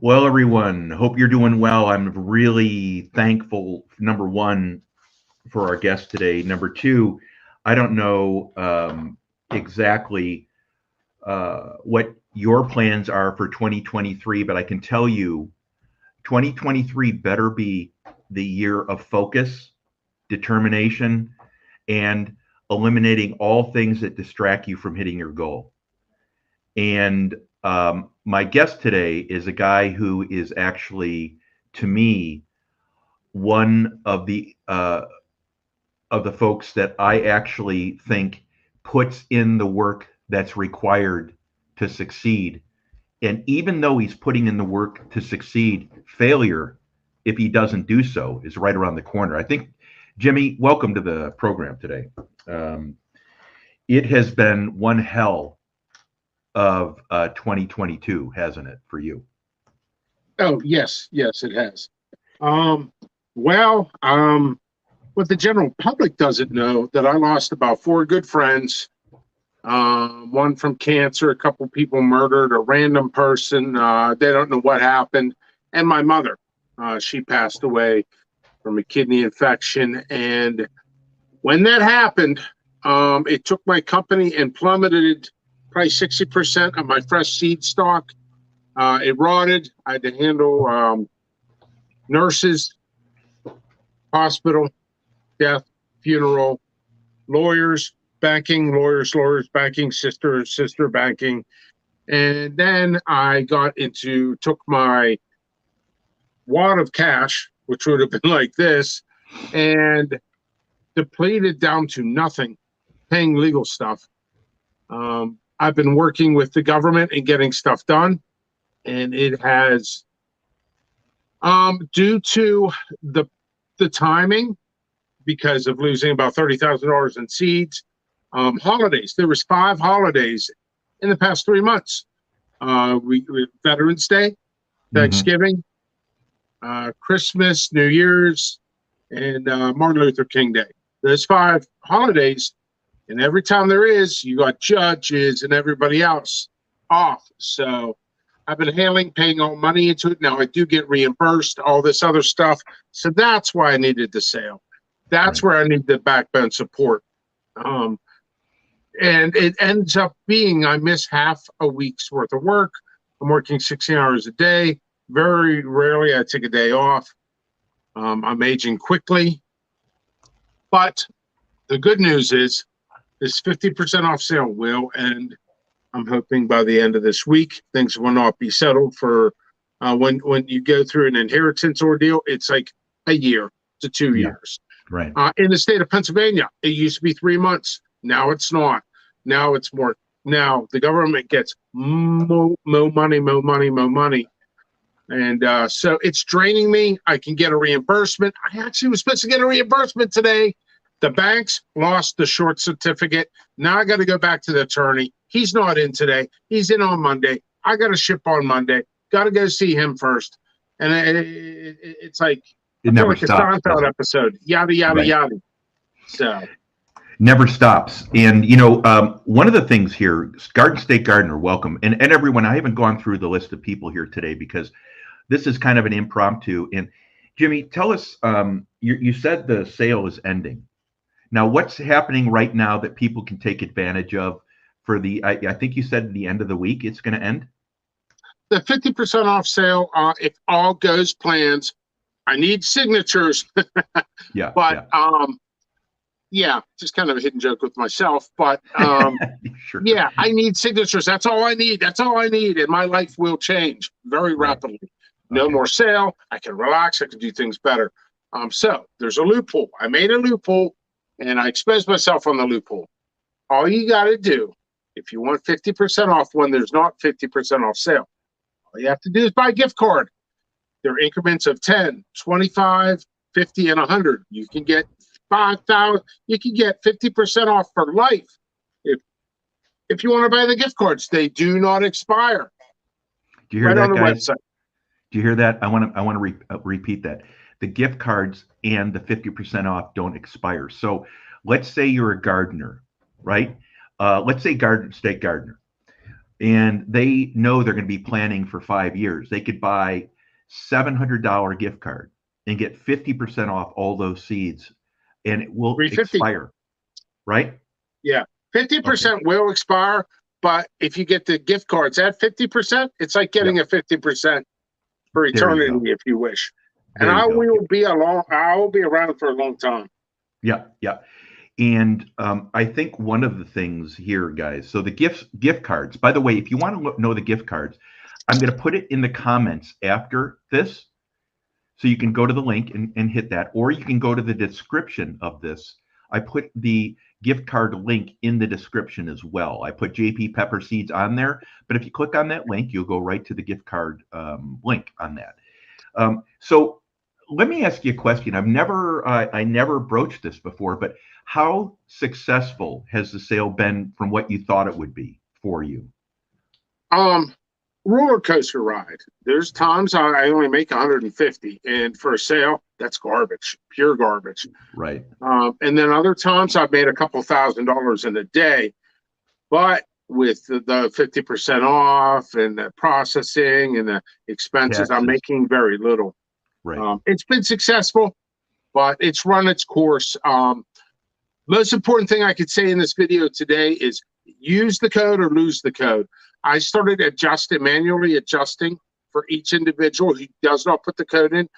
Well, everyone, hope you're doing well. I'm really thankful, number one, for our guest today. Number two, I don't know exactly what your plans are for 2023, but I can tell you 2023 better be the year of focus, determination, and eliminating all things that distract you from hitting your goal. And my guest today is a guy who is actually, to me, one of the folks that I actually think puts in the work that's required to succeed. And even though he's putting in the work to succeed, failure, if he doesn't do so, is right around the corner. I think, Jimmy, welcome to the program today. Um, it has been one hell of 2022, hasn't it, for you? Oh, yes, it has. Um, well, what the general public doesn't know that I lost about four good friends. One from cancer, a couple people murdered, a random person. They don't know what happened, and my mother. She passed away from a kidney infection, and when that happened, it took my company and plummeted probably 60% of my fresh seed stock. It rotted. I had to handle nurses, hospital, death, funeral, lawyers, banking, lawyers, banking, sister, banking. And then I took my wad of cash, which would have been like this, and depleted down to nothing, paying legal stuff. I've been working with the government and getting stuff done, and it has, due to the timing, because of losing about $30,000 in seeds. Holidays. There was 5 holidays in the past 3 months. We Veterans Day, Mm-hmm. Thanksgiving, Christmas, New Year's, and Martin Luther King Day. There's 5 holidays, and every time there is, you got judges and everybody else off. So I've been paying all money into it. Now I do get reimbursed, all this other stuff. So that's why I needed the sale. That's Right. where I need the backbone support. Um, and it ends up being I miss half a week's worth of work. I'm working 16 hours a day. Very rarely I take a day off. I'm aging quickly. But the good news is this 50% off sale will end. I'm hoping by the end of this week. Things will not be settled for when you go through an inheritance ordeal. It's like a year to 2 years. Right. In the state of Pennsylvania, it used to be 3 months. Now it's not. Now it's more. Now the government gets more money. And so it's draining me. I can get a reimbursement. I actually was supposed to get a reimbursement today. The banks lost the short certificate. Now I got to go back to the attorney. He's not in today. He's in on Monday. I got to ship on Monday. Got to go see him first. And it's like, It I feel never like a stops, does Seinfeld it? episode. Yada, yada, Right. yada. So, Never stops. And one of the things here, Garden State Gardener, welcome, and everyone. I haven't gone through the list of people here today because this is kind of an impromptu. And Jimmy, tell us, you said the sale is ending. Now, what's happening right now that people can take advantage of for I think you said the end of the week it's going to end? the 50% off sale, if all goes plans, I need signatures. Yeah, But yeah. yeah, just kind of a hidden joke with myself. But Sure. yeah, I need signatures. That's all I need. That's all I need. And my life will change very Right. rapidly. No Okay. more sale. I can relax. I can do things better. So there's a loophole. I made a loophole and I exposed myself on the loophole. All you got to do, if you want 50% off when there's not 50% off sale, all you have to do is buy a gift card. There are increments of 10, 25, 50, and 100. You can get 5,000. You can get 50% off for life. If you want to buy the gift cards, they do not expire. Do you hear Right on that, the guys? website. Do you hear that? I want to repeat that. The gift cards and the 50% off don't expire. So let's say you're a gardener, right? Let's say Garden State Gardener. and they know they're going to be planning for 5 years. They could buy $700 gift card and get 50% off all those seeds, and it will 350. expire, right? Yeah. Okay. 50% will expire, but if you get the gift cards at 50%, it's like getting Yep. a 50% for There you eternity go. if you wish. And There you go. I will be around for a long time. Yeah. Yeah. And I think one of the things here, guys, so the gift cards, by the way, if you want to know the gift cards, I'm going to put it in the comments after this. So you can go to the link and hit that, or you can go to the description of this. I put the gift card link in the description as well. I put JP Pepper Seeds on there, but if you click on that link, you'll go right to the gift card link on that. So let me ask you a question. I never broached this before, but how successful has the sale been from what you thought it would be for you? Um, Roller coaster ride. There's times I only make 150, and for a sale, that's garbage, pure garbage. Right. And then other times I've made a couple $1,000s in a day, but with the 50% off and the processing and the expenses, I'm Taxes. making very little. Right. It's been successful, but it's run its course. Most important thing I could say in this video today is use the code or lose the code. I started manually adjusting for each individual who does not put the code in.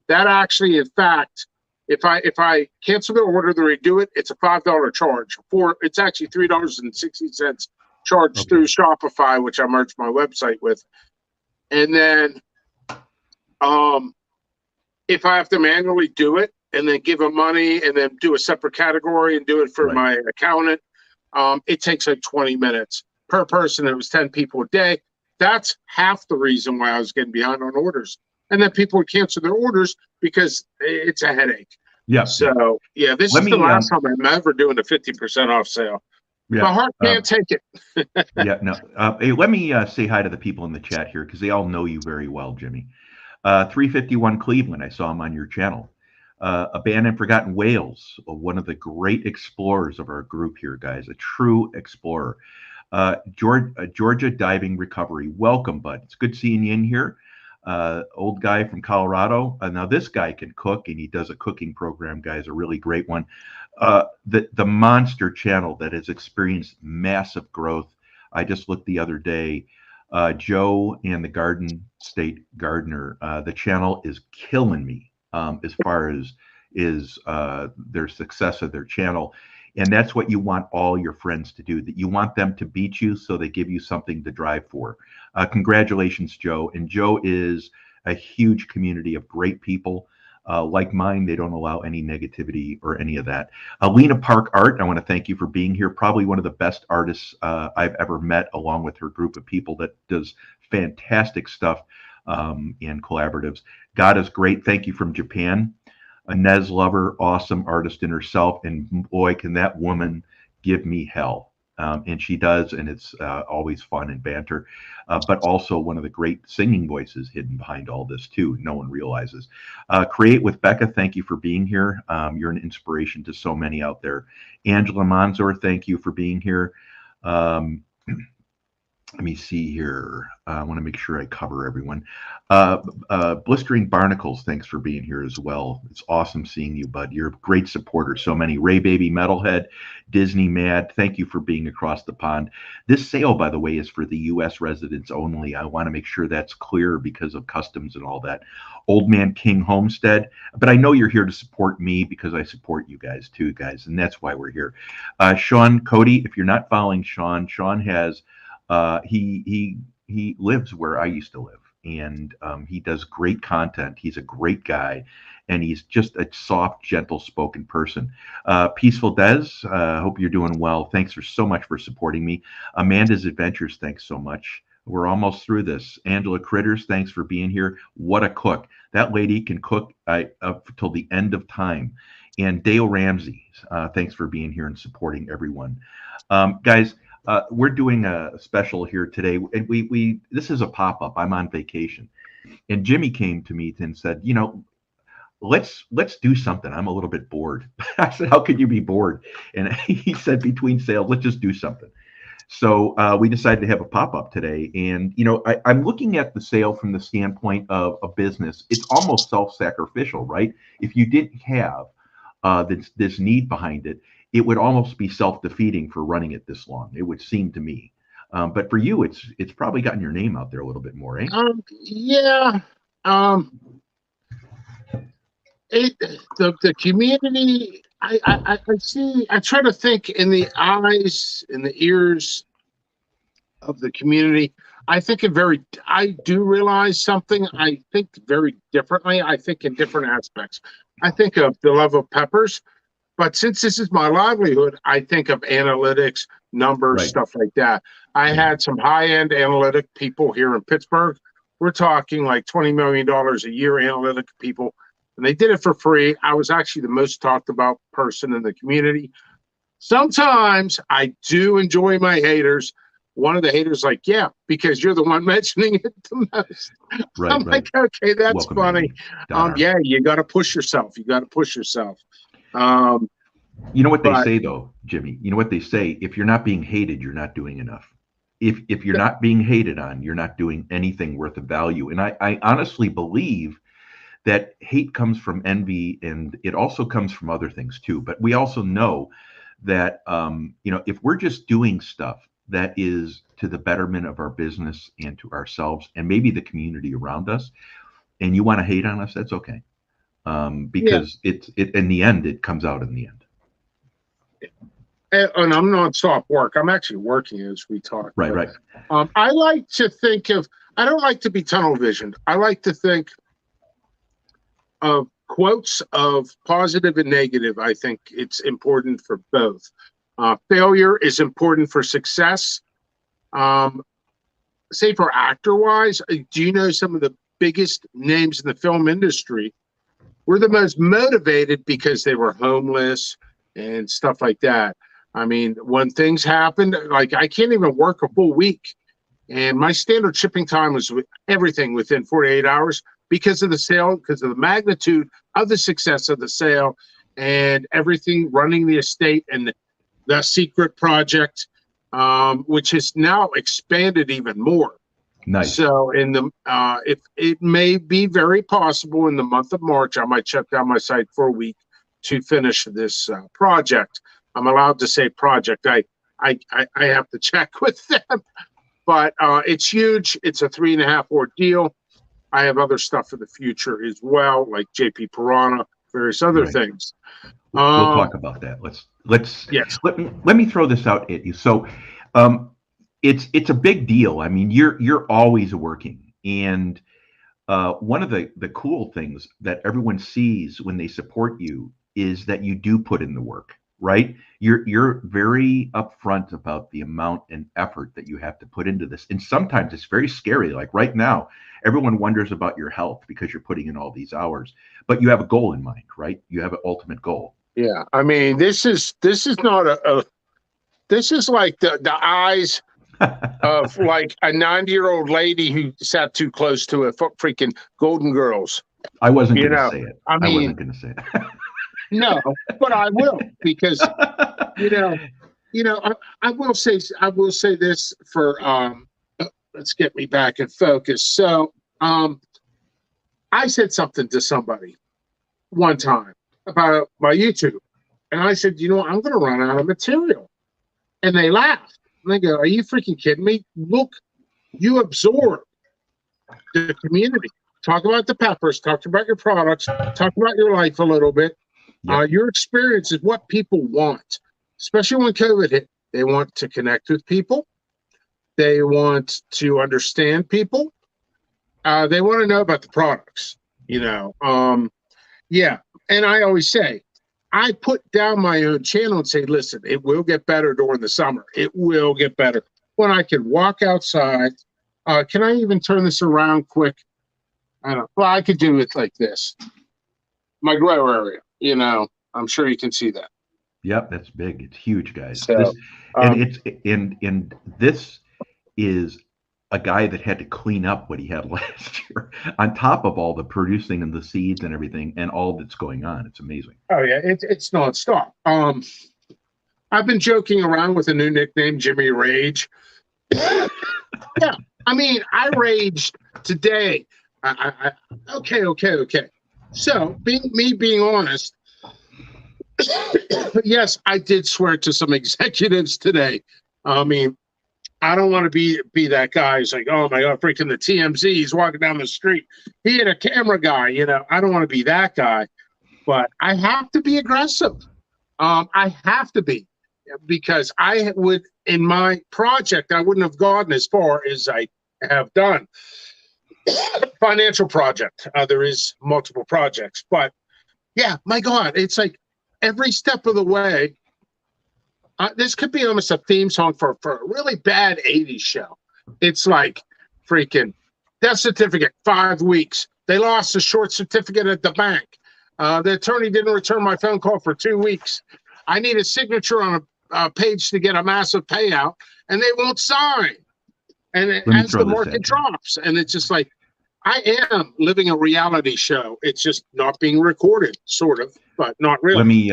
That actually, in fact, if I cancel the order to redo it, it's a $5 charge. It's actually $3.60 charged through Shopify, which I merged my website with. And then if I have to manually do it and then give them money and then do a separate category and do it for my accountant, it takes like 20 minutes per person. It was 10 people a day. That's half the reason why I was getting behind on orders. And then people would cancel their orders because it's a headache. Yeah. So, yeah, this is the last time I'm ever doing a 50% off sale. Yeah. My heart can't take it. Yeah, no. Hey, let me say hi to the people in the chat here because they all know you very well, Jimmy. 351 Cleveland, I saw him on your channel. Abandoned Forgotten Wales, one of the great explorers of our group here, guys, a true explorer. Georgia Diving Recovery, welcome, bud. It's good seeing you in here. Old guy from Colorado. Now this guy can cook, and he does a cooking program, guys, a really great one. The monster channel that has experienced massive growth. I just looked the other day. Joe and the Garden State Gardener. The channel is killing me as far as is their success of their channel. And that's what you want all your friends to do, that you want them to beat you so they give you something to drive for. Congratulations, Joe. And Joe is a huge community of great people. Like mine, they don't allow any negativity or any of that. Lena Park Art, I want to thank you for being here. Probably one of the best artists I've ever met, along with her group of people that does fantastic stuff in collaboratives. God is great. Thank you from Japan. Inez Lover, awesome artist in herself. And boy, can that woman give me hell. And she does, and it's always fun and banter, but also one of the great singing voices hidden behind all this too. No one realizes. Create with Becca, thank you for being here. You're an inspiration to so many out there. Angela Monzor, thank you for being here. Let me see here. I want to make sure I cover everyone. Blistering Barnacles, thanks for being here as well. It's awesome seeing you, bud. You're a great supporter. So many. Ray Baby Metalhead, Disney Mad, thank you for being across the pond. This sale, by the way, is for the U.S. residents only. I want to make sure that's clear because of customs and all that. Old Man King Homestead, but I know you're here to support me because I support you guys too, guys, and that's why we're here. Sean Cody, if you're not following Sean has he lives where I used to live, and he does great content. He's a great guy, and he's just a soft, gentle spoken person. Peaceful Des, hope you're doing well. Thanks so much for supporting me. Amanda's Adventures, thanks so much. We're almost through this. Angela Critters, thanks for being here. What a cook. That lady can cook up till the end of time. And Dale Ramsey, thanks for being here and supporting everyone. Guys, we're doing a special here today, and we this is a pop-up. I'm on vacation, and Jimmy came to me and said, let's do something. I'm a little bit bored. I said, how could you be bored? And he said, between sales, let's just do something. So we decided to have a pop up today, and I'm looking at the sale from the standpoint of a business. It's almost self sacrificial, right? If you didn't have this need behind it, it would almost be self defeating for running it this long. It would seem to me. But for you, it's probably gotten your name out there a little bit more, eh? Yeah. Um, it the community. I see. I try to think in the eyes, in the ears of the community. I do realize something. I think very differently. I think in different aspects. I think of the love of peppers, but since this is my livelihood, I think of analytics, numbers, Right. stuff like that. I Yeah. had some high end analytic people here in Pittsburgh. We're talking like $20 million a year analytic people, and they did it for free. I was actually the most talked about person in the community. Sometimes I do enjoy my haters. One of the haters, like, yeah, because you're the one mentioning it the most. Right. I'm Right. like, okay, that's Welcome, funny. Andy. Donner. Yeah, you got to push yourself. You got to push yourself. Um, You know what they but say though, Jimmy? You know what they say? If you're not being hated, you're not doing enough. If you're not being hated on, you're not doing anything worth of value. And I honestly believe that hate comes from envy, and it also comes from other things too. But we also know that if we're just doing stuff that is to the betterment of our business and to ourselves and maybe the community around us, and you want to hate on us, that's okay. yeah, Because it in the end, it comes out in the end. and I'm non-stop work. I'm actually working as we talk. Right, But right. I like to think of. I don't like to be tunnel visioned. I like to think of quotes of positive and negative. I think it's important for both. Failure is important for success. Um, Say for actor wise, do you know some of the biggest names in the film industry were the most motivated because they were homeless and stuff like that? I mean, when things happened, like I can't even work a full week. And my standard shipping time was everything within 48 hours because of the sale, because of the magnitude of the success of the sale and everything running the estate and the secret project, which has now expanded even more. Nice. So if it may be very possible in the month of March, I might shut down my site for a week to finish this project. I'm allowed to say project. I have to check with them, but it's huge. It's a 3.5 ordeal. I have other stuff for the future as well, like JP Piranha, various other Right. things. We'll Um, talk about that. Let's yes, let me throw this out at you. So, um, it's a big deal. I mean, you're always working, and one of the cool things that everyone sees when they support you is that you do put in the work, right? You're very upfront about the amount and effort that you have to put into this, and sometimes it's very scary. Like right now, everyone wonders about your health because you're putting in all these hours, but you have a goal in mind, right? You have an ultimate goal. yeah. I mean, this is not a this is like the eyes of like a 90-year-old lady who sat too close to a freaking Golden Girls. I wasn't You going to know, say it. I I mean, wasn't going to say no, but I will because it. you know, I will say this for let's get me back in focus. So I said something to somebody one time about my YouTube, and I said, I'm going to run out of material, and they laughed. And they go, "Are you freaking kidding me? Look, you absorb the community. Talk about the peppers. Talk about your products. Talk about your life a little bit. Yep. Your experience is what people want, especially when COVID hit. They want to connect with people. They want to understand people. They want to know about the products. Yeah. And I always say, I put down my own channel and say, listen, it will get better during the summer. It will get better when I can walk outside. Can I even turn this around quick? I don't know. Well, I could do it like this. My grow area, I'm sure you can see that. Yep, that's big. It's huge, guys. So, This and um, it's and this is a guy that had to clean up what he had last year on top of all the producing and the seeds and everything and all that's going on. It's amazing. oh yeah, it's nonstop. I've been joking around with a new nickname, Jimmy Rage. Yeah, I mean, I raged today. Okay. So, being honest, yes, I did swear to some executives today. I mean, I don't want to be that guy who's like, oh my God, freaking the TMZ. He's walking down the street. He had a camera guy. I don't want to be that guy, but I have to be aggressive. I have to be because I would, in my project, I wouldn't have gotten as far as I have done. Financial project. There is multiple projects, but yeah, my God, it's like every step of the way. This could be almost a theme song for a really bad 80s show. It's like freaking death certificate, 5 weeks. They lost a short certificate at the bank. The attorney didn't return my phone call for 2 weeks. I need a signature on a page to get a massive payout, and they won't sign. And as the market drops, and it's just like, I am living a reality show. It's just not being recorded, sort of, but not really.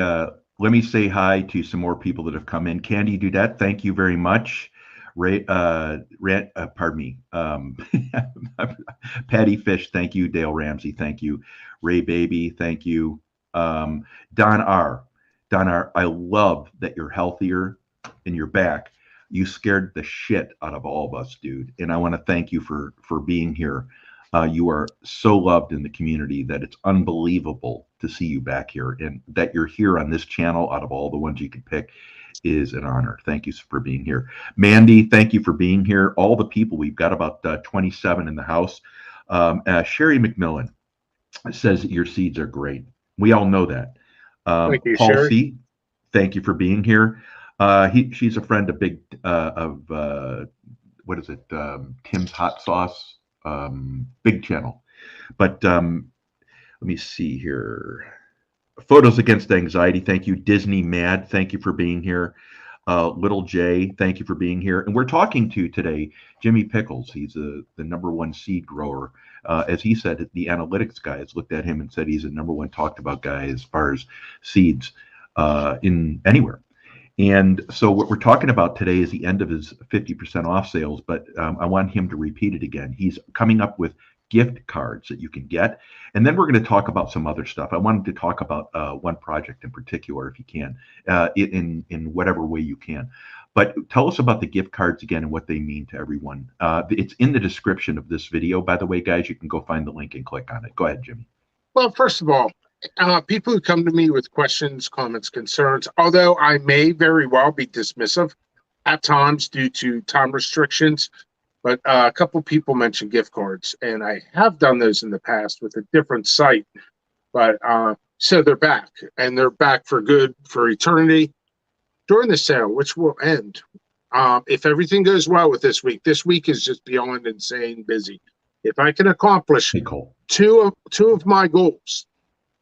Let me say hi to some more people that have come in. Candy Dudette, thank you very much. Ray, pardon me. Patty Fish, thank you. Dale Ramsey, thank you. Ray Baby, thank you. Don R. I love that you're healthier and you're back. You scared the shit out of all of us, dude. And I want to thank you for being here. You are so loved in the community that it's unbelievable to see you back here, and that you're here on this channel out of all the ones you could pick is an honor. Thank you for being here. Mandy, thank you for being here. All the people, we've got about 27 in the house. Sherry McMillan says that your seeds are great. We all know that. Thank you, Paul Sherry. C, thank you for being here. She's a friend of what is it? Tim's Hot Sauce. Big channel. But let me see here. Photos Against Anxiety, thank you. Disney Mad, thank you for being here. Little J, thank you for being here. And we're talking to today Jimmy Pickles. He's the #1 seed grower. As he said, the analytics guy has looked at him and said he's the #1 talked about guy as far as seeds in anywhere. And so what we're talking about today is the end of his 50% off sales, but I want him to repeat it again. He's coming up with gift cards that you can get. And then we're going to talk about some other stuff. I wanted to talk about one project in particular, if you can, in whatever way you can. But tell us about the gift cards again and what they mean to everyone. It's in the description of this video, by the way, guys. You can go find the link and click on it. Go ahead, Jimmy. Well, first of all, people who come to me with questions, comments, concerns, although I may very well be dismissive at times due to time restrictions, but a couple people mentioned gift cards, and I have done those in the past with a different site. But so they're back, and they're back for good, for eternity, during the sale, which will end. If everything goes well with this week is just beyond insane busy. If I can accomplish two of my goals,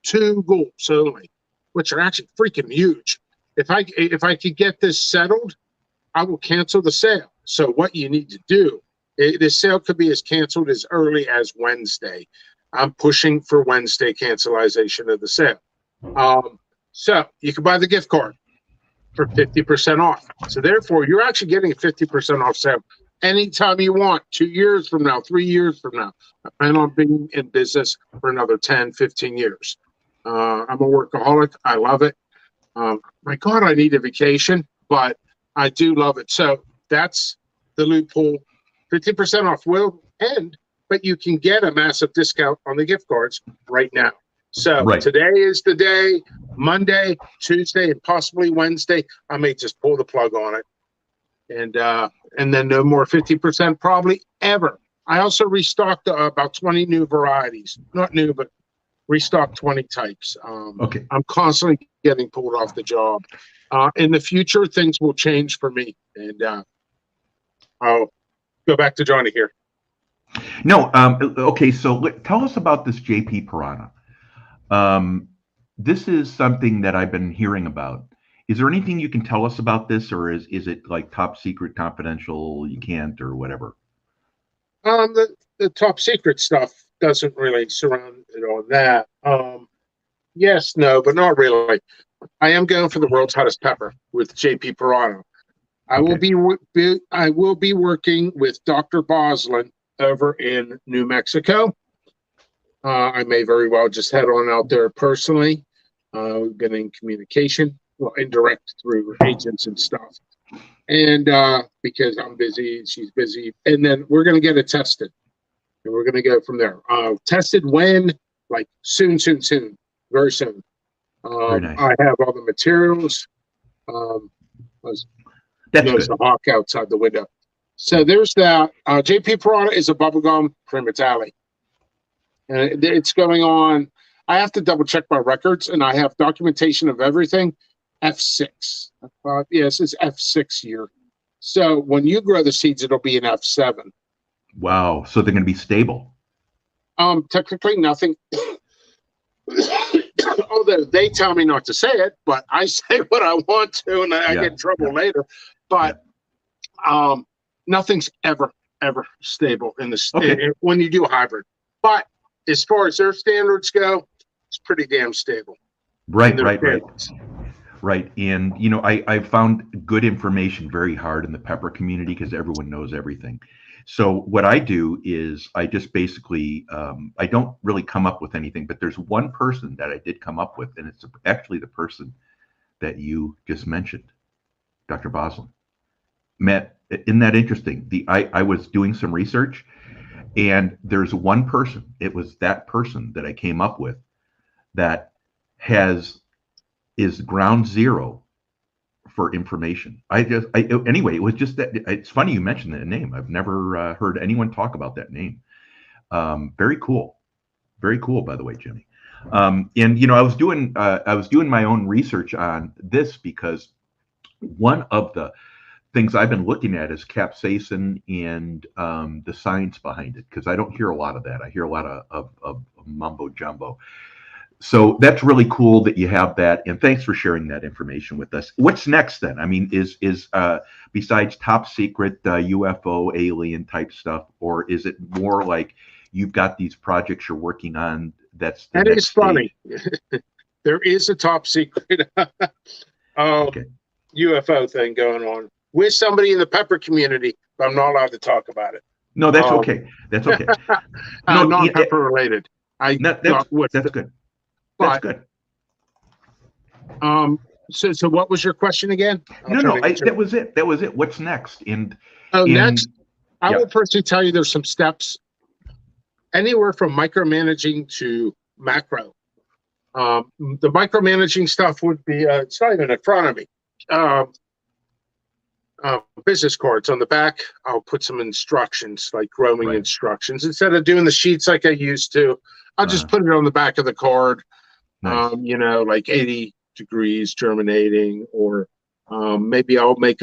2 goals only, which are actually freaking huge. If I could get this settled, I will cancel the sale. So what you need to do, the sale could be canceled as early as Wednesday. I'm pushing for Wednesday cancellation of the sale. So you can buy the gift card for 50% off. So therefore, you're actually getting a 50% off sale anytime you want, 2 years from now, 3 years from now. I plan on being in business for another 10, 15 years. I'm a workaholic. I love it. My God, I need a vacation, but I do love it. So that's the loophole. 50% off will end, but you can get a massive discount on the gift cards right now. So Today is the day, Monday, Tuesday, and possibly Wednesday. I may just pull the plug on it. And then no more 50% probably ever. I also restocked about 20 new varieties. Not new, but restock 20 types. Okay. I'm constantly getting pulled off the job. In the future, things will change for me, and I'll go back to Johnny here. No, okay. So tell us about this JP Piranha. This is something that I've been hearing about. Is there anything you can tell us about this, or is it like top secret, confidential? You can't, or whatever. The top secret stuff doesn't really surround it on that. Yes, no, but not really. I am going for the world's hottest pepper with JP Parado. Okay. I will be working with Dr. Boslin over in New Mexico. I may very well just head on out there personally. We've been in communication, well, indirect through agents and stuff. And because I'm busy, she's busy. And then we're going to get it tested. And we're going to go from there. Tested when? Like soon, soon, soon. Very soon. Very nice. I have all the materials. As That's knows good. the hawk outside the window. So there's that. JP Piranha is a bubblegum primatale. And it's going on. I have to double check my records, and I have documentation of everything. F6. Yes, it's F6 year. So when you grow the seeds, it'll be an F7. Wow. So they're going to be stable. Technically nothing. Although they tell me not to say it, but I say what I want to, and I get in trouble later. But nothing's ever stable in the when you do a hybrid. But as far as their standards go, it's pretty damn stable. Right. And you know, I found good information very hard in the pepper community because everyone knows everything. So what I do is I just basically I don't really come up with anything, but there's one person that I did come up with, and it's actually the person that you just mentioned, Dr. Boslin. Matt, isn't that interesting? I was doing some research, and there's one person. It was that person that I came up with that is ground zero for information. Anyway, it was just that it's funny you mentioned that name. I've never heard anyone talk about that name. Very cool, by the way, Jimmy. And you know, I was doing my own research on this because one of the things I've been looking at is capsaicin and the science behind it, because I don't hear a lot of that. I hear a lot of mumbo jumbo. So that's really cool that you have that, and thanks for sharing that information with us. What's next then? I mean, is besides top secret UFO alien type stuff, or is it more like you've got these projects you're working on? That's the that next is funny. stage? There is a top secret UFO thing going on with somebody in the pepper community, but I'm not allowed to talk about it. No, that's okay. That's okay. No, not pepper related. that's good. That's good. So what was your question again? That was it. That was it. What's next? Next, I will personally tell you there's some steps, anywhere from micromanaging to macro. The micromanaging stuff would be it's not even in front of me. Business cards on the back. I'll put some instructions, like growing instructions, instead of doing the sheets like I used to. I'll just put it on the back of the card. Nice. You know, like 80 degrees germinating, or maybe I'll make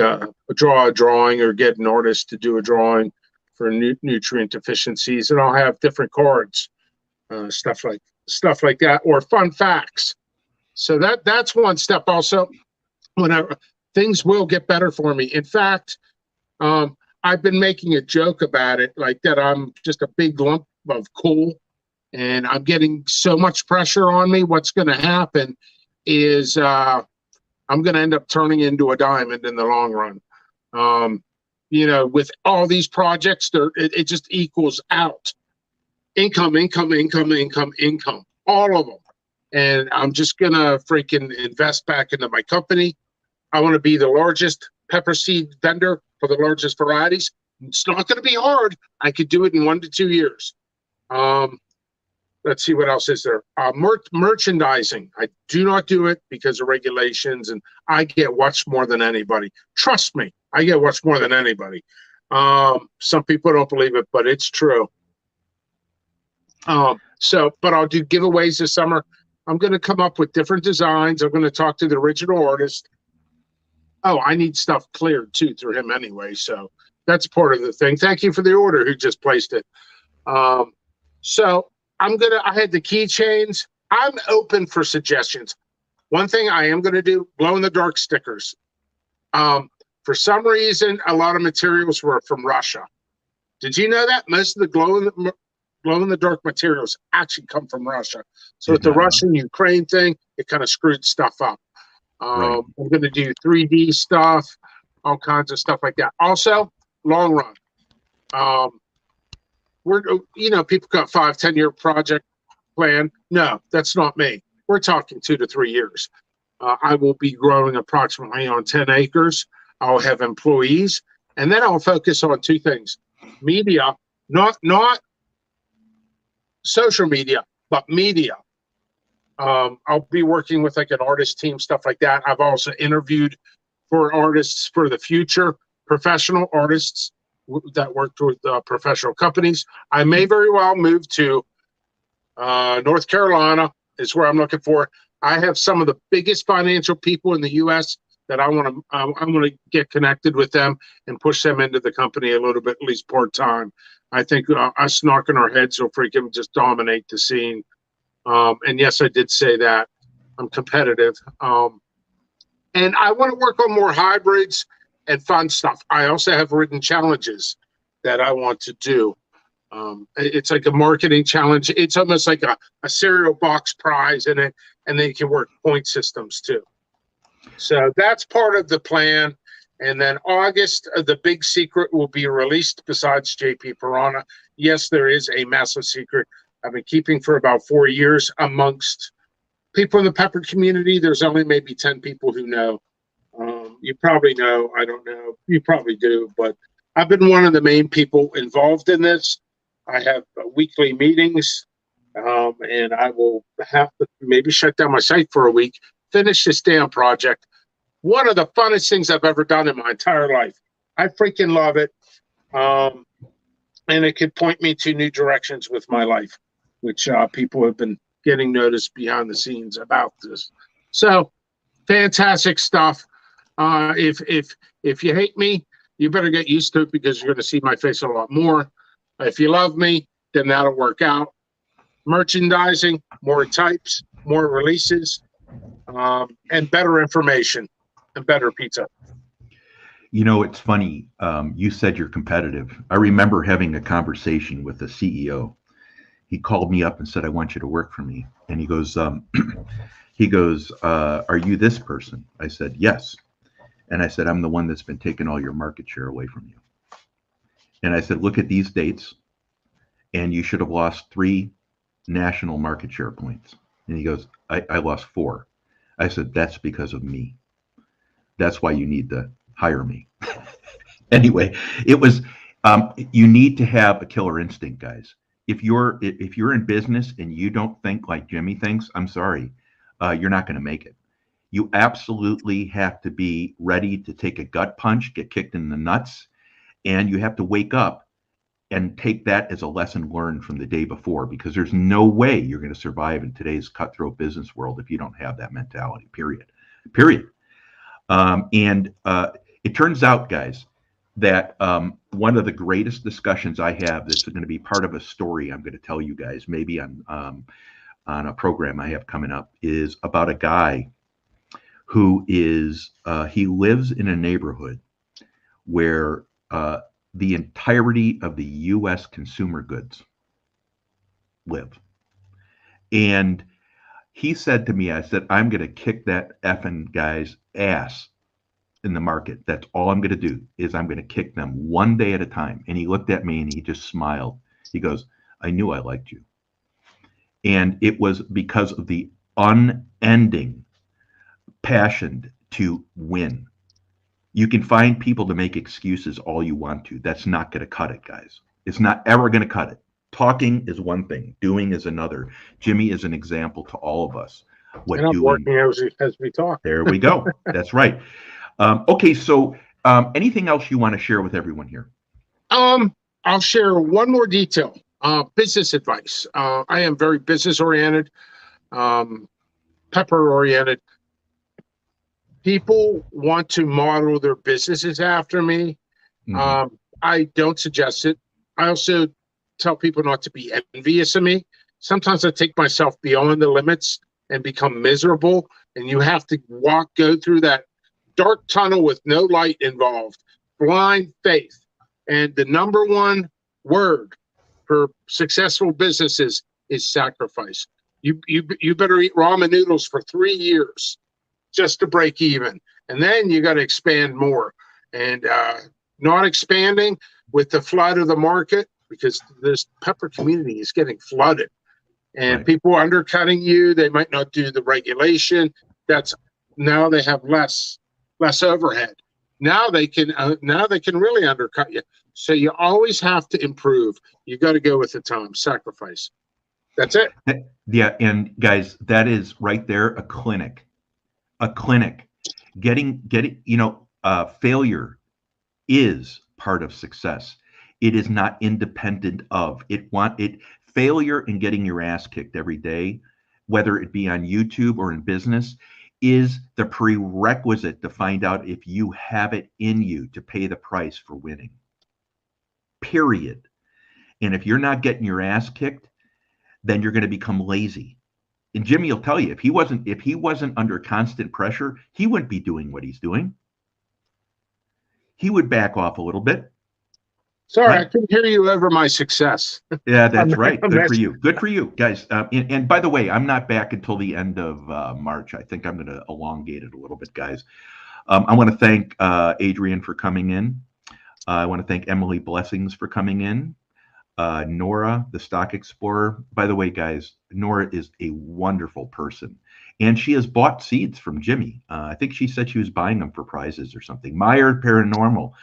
draw a drawing, or get an artist to do a drawing for nutrient deficiencies, and I'll have different cards, stuff like that, or fun facts. So that's one step. Also, whenever things will get better for me. In fact, I've been making a joke about it, like that I'm just a big lump of coal. And I'm getting so much pressure on me. What's going to happen is I'm going to end up turning into a diamond in the long run. You know, with all these projects, it just equals out. Income, all of them. And I'm just going to freaking invest back into my company. I want to be the largest pepper seed vendor for the largest varieties. It's not going to be hard. I could do it in 1 to 2 years. Let's see what else is there. Merchandising. I do not do it because of regulations, and I get watched more than anybody. Trust me, I get watched more than anybody. Some people don't believe it, but it's true. But I'll do giveaways this summer. I'm going to come up with different designs. I'm going to talk to the original artist. Oh, I need stuff cleared too through him anyway, so that's part of the thing. Thank you for the order who just placed it. So I had the keychains. I'm open for suggestions. One thing I am going to do, glow in the dark stickers. For some reason, a lot of materials were from Russia. Did you know that? Most of the glow in the dark materials actually come from Russia. So with the Russian Ukraine thing, it kind of screwed stuff up. Right. I'm going to do 3D stuff, all kinds of stuff like that. Also, long run. Um, people got 5, 10 year project plan. No, that's not me. We're talking 2 to 3 years. I will be growing approximately on 10 acres. I'll have employees, and then I'll focus on two things: media, not social media, but media. I'll be working with like an artist team, stuff like that. I've also interviewed for artists for the future, professional artists that worked with professional companies. I may very well move to North Carolina is where I'm looking for. I have some of the biggest financial people in the U.S. that I want to get connected with them and push them into the company a little bit, at least part time. I think us knocking our heads will freaking just dominate the scene. And yes, I did say that I'm competitive. And I want to work on more hybrids and fun stuff. I also have written challenges that I want to do. It's like a marketing challenge. It's almost like a cereal box prize in it, and then you can work point systems too. So that's part of the plan. And then August, the big secret will be released besides JP Piranha. Yes, there is a massive secret I've been keeping for about 4 years amongst people in the pepper community. There's only maybe 10 people who know. You probably know. I don't know. You probably do. But I've been one of the main people involved in this. I have weekly meetings, and I will have to maybe shut down my site for a week, finish this damn project. One of the funnest things I've ever done in my entire life. I freaking love it. And it could point me to new directions with my life, which people have been getting noticed behind the scenes about this. So fantastic stuff. If you hate me, you better get used to it because you're going to see my face a lot more. If you love me, then that'll work out. Merchandising, more types, more releases, and better information and better pizza. You know, it's funny. You said you're competitive. I remember having a conversation with the CEO. He called me up and said, "I want you to work for me." And he goes, "Are you this person?" I said, "Yes." And I said, "I'm the one that's been taking all your market share away from you." And I said, "Look at these dates, and you should have lost 3 national market share points." And he goes, I lost 4. I said, "That's because of me. That's why you need to hire me." Anyway, it was, you need to have a killer instinct, guys. If you're in business and you don't think like Jimmy thinks, I'm sorry, you're not going to make it. You absolutely have to be ready to take a gut punch, get kicked in the nuts, and you have to wake up and take that as a lesson learned from the day before, because there's no way you're going to survive in today's cutthroat business world if you don't have that mentality. Period. And it turns out, guys, that one of the greatest discussions I have that's going to be part of a story I'm going to tell you guys, maybe on a program I have coming up, is about a guy who is he lives in a neighborhood where the entirety of the U.S. consumer goods live. And he said to me, I said, "I'm going to kick that effing guy's ass in the market. That's all I'm going to do is I'm going to kick them one day at a time." And he looked at me and he just smiled. He goes, "I knew I liked you." And it was because of the unending passion to win. You can find people to make excuses all you want to. That's not going to cut it, guys. It's not ever going to cut it. Talking is one thing, doing is another. Jimmy is an example to all of us. What And I'm doing? working as we talk. There we go. That's right. Okay, so anything else you want to share with everyone here? I'll share one more detail. Business advice. I am very business oriented, pepper oriented. People want to model their businesses after me. Mhm. I don't suggest it. I also tell people not to be envious of me. Sometimes I take myself beyond the limits and become miserable, and you have to go through that dark tunnel with no light involved, blind faith. And the number one word for successful businesses is sacrifice. You better eat ramen noodles for 3 years just to break even. And then you got to expand more. And not expanding with the flood of the market, because this pepper community is getting flooded and Right. people are undercutting you. They might not do the regulation. That's now they have less overhead. Now they can really undercut you. So you always have to improve. You got to go with the time, sacrifice. That's it. Yeah, and guys, that is right there a clinic. A clinic. Getting, failure is part of success. It is not independent of it. Failure and getting your ass kicked every day, whether it be on YouTube or in business, is the prerequisite to find out if you have it in you to pay the price for winning. Period. And if you're not getting your ass kicked, then you're going to become lazy. And Jimmy will tell you, if he wasn't under constant pressure, he wouldn't be doing what he's doing. He would back off a little bit. Sorry, Right? I couldn't hear you over my success. Yeah, that's right. Good for you. Good for you, guys. And by the way, I'm not back until the end of March. I think I'm going to elongate it a little bit, guys. I want to thank Adrian for coming in. I want to thank Emily Blessings for coming in. Nora, the Stock Explorer. By the way, guys, Nora is a wonderful person. And she has bought seeds from Jimmy. I think she said she was buying them for prizes or something. Meyer Paranormal,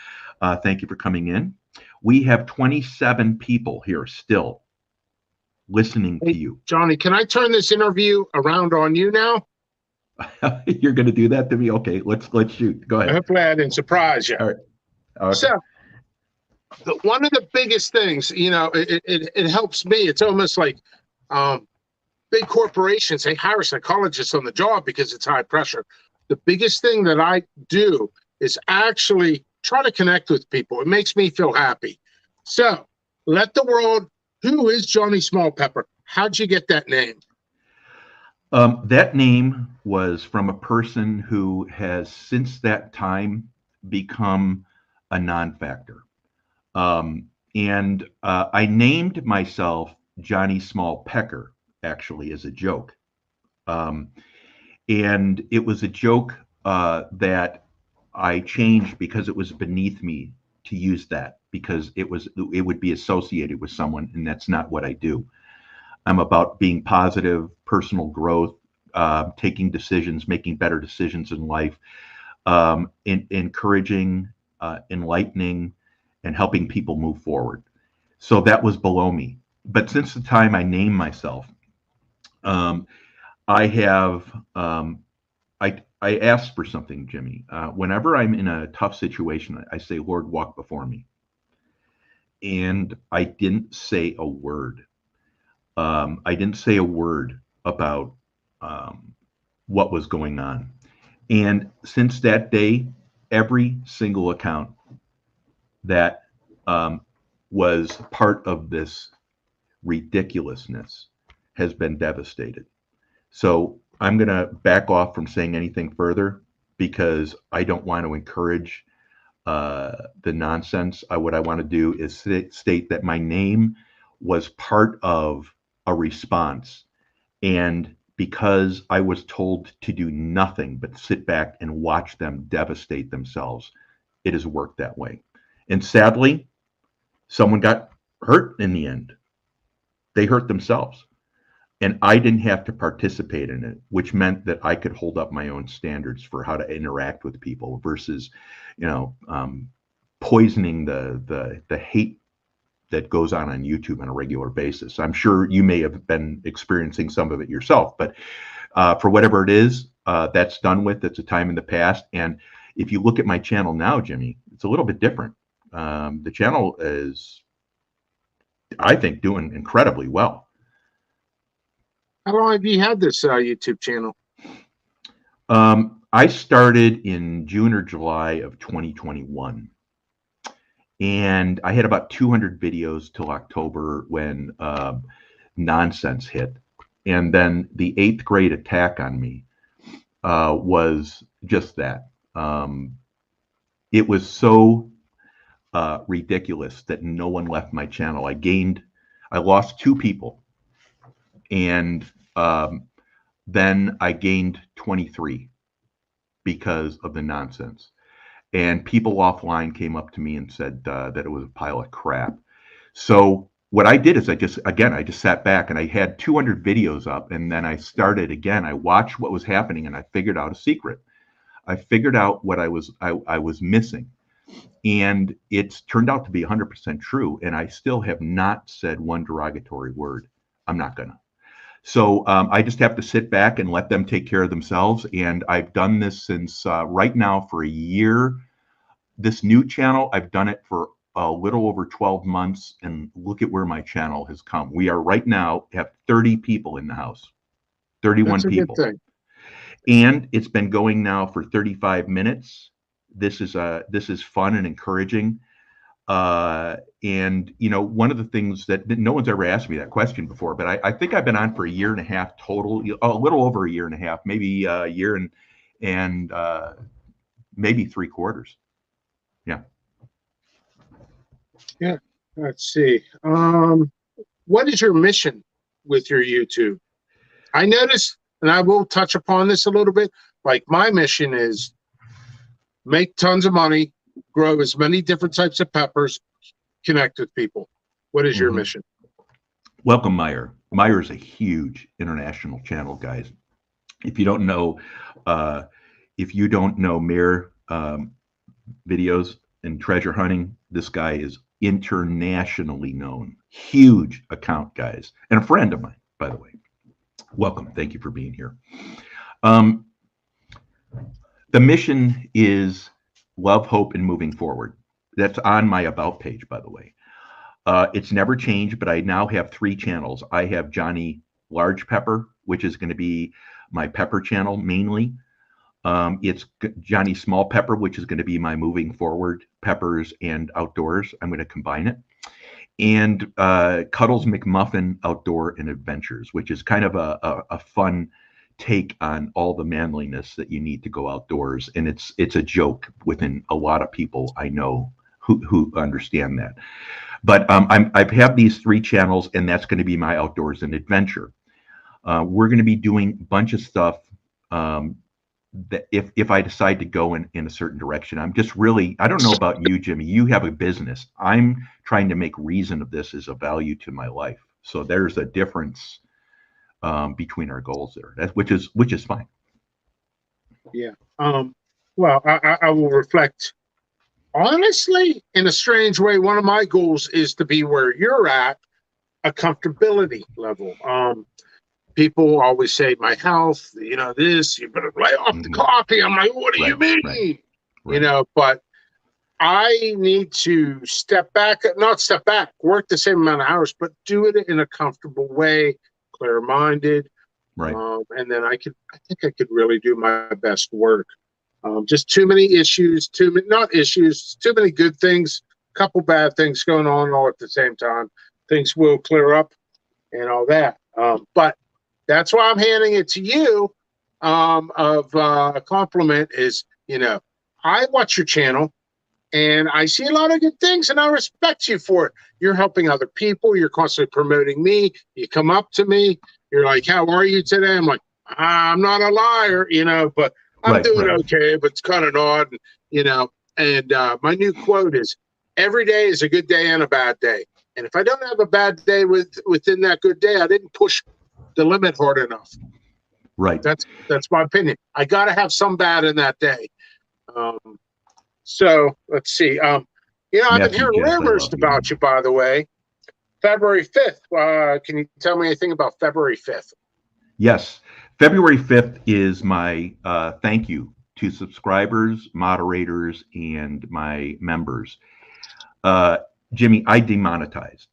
thank you for coming in. We have 27 people here still listening to you. Johnny, can I turn this interview around on you now? You're going to do that to me? Okay, let's shoot. Go ahead. Hopefully I didn't surprise you. All right. Okay. So one of the biggest things, it helps me. It's almost like big corporations, they hire psychologists on the job because it's high pressure. The biggest thing that I do is actually try to connect with people. It makes me feel happy. So let the world, who is Johnny Small Pepper? How'd you get that name? That name was from a person who has since that time become a non-factor. And I named myself Johnny Small Pecker, actually, as a joke. And it was a joke that I changed because it was beneath me to use that, because it would be associated with someone, and that's not what I do. I'm about being positive, personal growth, taking decisions, making better decisions in life, encouraging, enlightening, and helping people move forward. So that was below me. But since the time I named myself, I have I asked for something, Jimmy. Whenever I'm in a tough situation, I say, Lord, walk before me. And I didn't say a word. I didn't say a word about what was going on. And since that day, every single account that was part of this ridiculousness has been devastated. So I'm going to back off from saying anything further because I don't want to encourage the nonsense. What I want to do is state that my name was part of a response. And because I was told to do nothing but sit back and watch them devastate themselves, it has worked that way. And sadly, someone got hurt in the end. They hurt themselves. And I didn't have to participate in it, which meant that I could hold up my own standards for how to interact with people versus, poisoning the hate that goes on YouTube on a regular basis. I'm sure you may have been experiencing some of it yourself, but for whatever it is, that's done with. It's a time in the past. And if you look at my channel now, Jimmy, it's a little bit different. The channel is, I think, doing incredibly well. How long have you had this YouTube channel? I started in June or July of 2021. And I had about 200 videos till October when nonsense hit. And then the 8th grade attack on me was just that. It was so ridiculous that no one left my channel. I lost 2 people. And then I gained 23. because of the nonsense. And people offline came up to me and said that it was a pile of crap. So what I did is I just sat back and I had 200 videos up, and then I started again. I watched what was happening and I figured out a secret. I figured out what I was missing, and it's turned out to be 100% true. And I still have not said one derogatory word. I'm not gonna. So I just have to sit back and let them take care of themselves. And I've done this since right now for a year. This new channel, I've done it for a little over 12 months, and look at where my channel has come. We are right now have 30 people in the house, 31 That's a good people, thing. and it's been going now for 35 minutes. This is fun and encouraging. And one of the things that no one's ever asked me that question before, but I think I've been on for a year and a half total, a little over a year and a half, maybe a year and maybe 3/4. Yeah. Yeah. Let's see. What is your mission with your YouTube? I noticed, and I will touch upon this a little bit. Like my mission is make tons of money, grow as many different types of peppers, connect with people. What is your mission? Welcome, Meyer. Meyer is a huge international channel, guys. If you don't know, Meyer videos and treasure hunting, this guy is internationally known. Huge account, guys, and a friend of mine, by the way. Welcome. Thank you for being here. The mission is love, hope, and moving forward. That's on my About page, by the way. It's never changed, but I now have 3 channels. I have Johnny Large Pepper, which is going to be my pepper channel mainly. It's Johnny Small Pepper, which is going to be my moving forward peppers and outdoors. I'm going to combine it. And Cuddles McMuffin Outdoor and Adventures, which is kind of a fun take on all the manliness that you need to go outdoors. And it's a joke within a lot of people I know who understand that. But I've had these 3 channels, and that's going to be my outdoors and adventure. We're going to be doing a bunch of stuff that if I decide to go in a certain direction. I'm just really, I don't know about you, Jimmy. You have a business. I'm trying to make reason of this as a value to my life. So there's a difference between our goals there, which is fine. Yeah. Well, I will reflect. Honestly, in a strange way, one of my goals is to be where you're at, a comfortability level. People always say my health, this, you better lay off the coffee. I'm like, what do you mean? Right. But I need to not step back, work the same amount of hours, but do it in a comfortable way, clear-minded. Right. And then I think I could really do my best work. Just too many issues, too many good things, a couple bad things going on all at the same time. Things will clear up and all that. But that's why I'm handing it to you. A compliment is, I watch your channel and I see a lot of good things and I respect you for it. You're helping other people. You're constantly promoting me. You come up to me. You're like, how are you today? I'm like, I'm not a liar, but I'm doing okay, but it's kind of odd, and my new quote is, every day is a good day and a bad day. And if I don't have a bad day within that good day, I didn't push the limit hard enough. Right. That's my opinion. I got to have some bad in that day. So let's see. I've been hearing rumors about you, by the way. February 5th. Can you tell me anything about February 5th? Yes. February 5th is my thank you to subscribers, moderators, and my members. Jimmy, I demonetized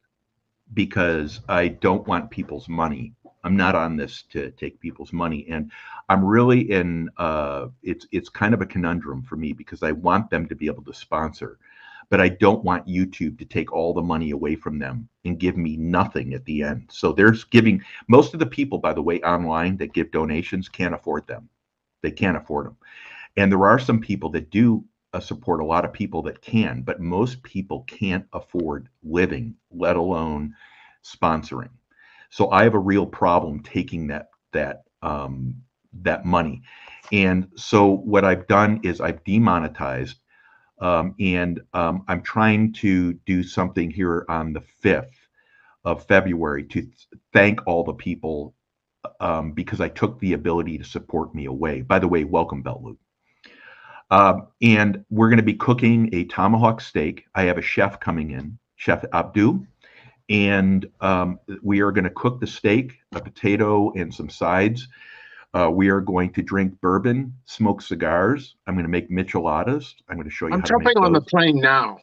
because I don't want people's money. I'm not on this to take people's money. And I'm really it's kind of a conundrum for me because I want them to be able to sponsor, but I don't want YouTube to take all the money away from them and give me nothing at the end. So there's giving, most of the people, by the way, online that give donations can't afford them. They can't afford them. And there are some people that do support a lot of people that can, but most people can't afford living, let alone sponsoring. So I have a real problem taking that that money. And so what I've done is I've demonetized, and I'm trying to do something here on the 5th of February to thank all the people, because I took the ability to support me away. By the way, welcome, Beltloop. And we're going to be cooking a tomahawk steak. I have a chef coming in, Chef Abdu, and we are going to cook the steak, a potato, and some sides. We are going to drink bourbon, smoke cigars. I'm going to make micheladas. I'm going to show you I'm how to make jumping on the those. plane now.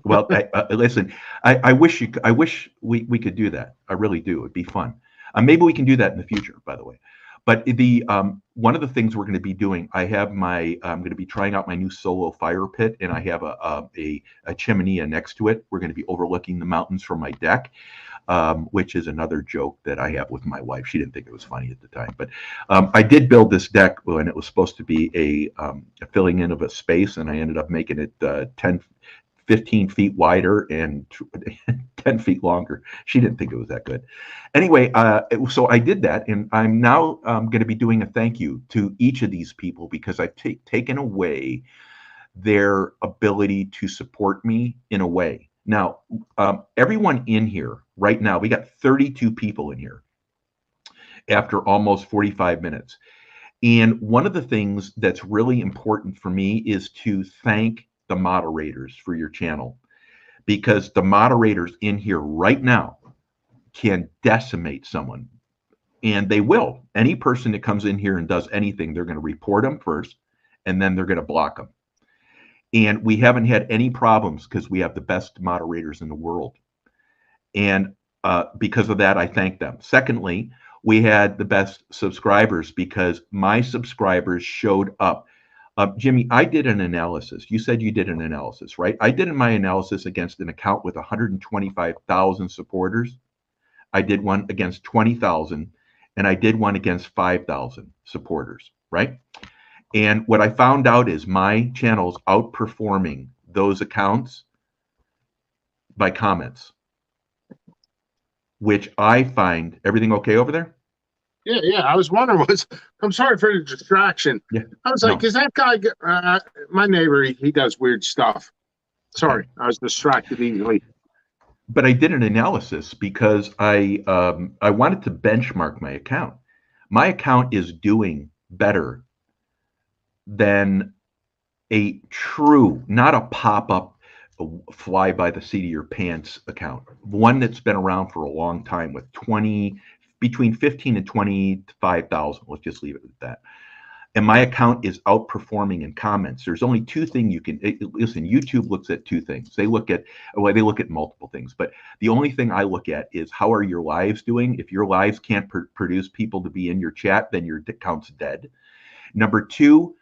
Well, listen, I wish I wish we could do that. I really do. It'd be fun. Maybe we can do that in the future, by the way. But the one of the things we're going to be doing, I'm going to be trying out my new solo fire pit, and I have a chimney next to it. We're going to be overlooking the mountains from my deck, which is another joke that I have with my wife. She didn't think it was funny at the time, but I did build this deck when it was supposed to be a filling in of a space, and I ended up making it 15 feet wider and 10 feet longer. She didn't think it was that good. Anyway, so I did that, and I'm now going to be doing a thank you to each of these people because I've taken away their ability to support me in a way. Now, everyone in here right now, we got 32 people in here after almost 45 minutes. And one of the things that's really important for me is to thank the moderators for your channel, because the moderators in here right now can decimate someone, and they will. Any person that comes in here and does anything, they're going to report them first, and then they're going to block them. And we haven't had any problems because we have the best moderators in the world. And because of that, I thank them. Secondly, we had the best subscribers because my subscribers showed up. Jimmy, I did an analysis. You said you did an analysis, right? I did my analysis against an account with 125,000 supporters. I did one against 20,000, and I did one against 5,000 supporters, right? And what I found out is my channel's outperforming those accounts by comments, which I find. Everything okay over there? Yeah. I was wondering, I'm sorry for the distraction. Yeah. I was like, No. is that guy, my neighbor, he does weird stuff. Sorry, I was distracted easily. But I did an analysis because I wanted to benchmark my account. My account is doing better than a true, not a pop-up, fly by the seat of your pants account, one that's been around for a long time with between 15 and 25,000. Let's just leave it at that. And my account is outperforming in comments. There's only two things you can listen. YouTube looks at two things. They look at multiple things, but the only thing I look at is how are your lives doing. If your lives can't produce people to be in your chat, then your account's dead. Number two,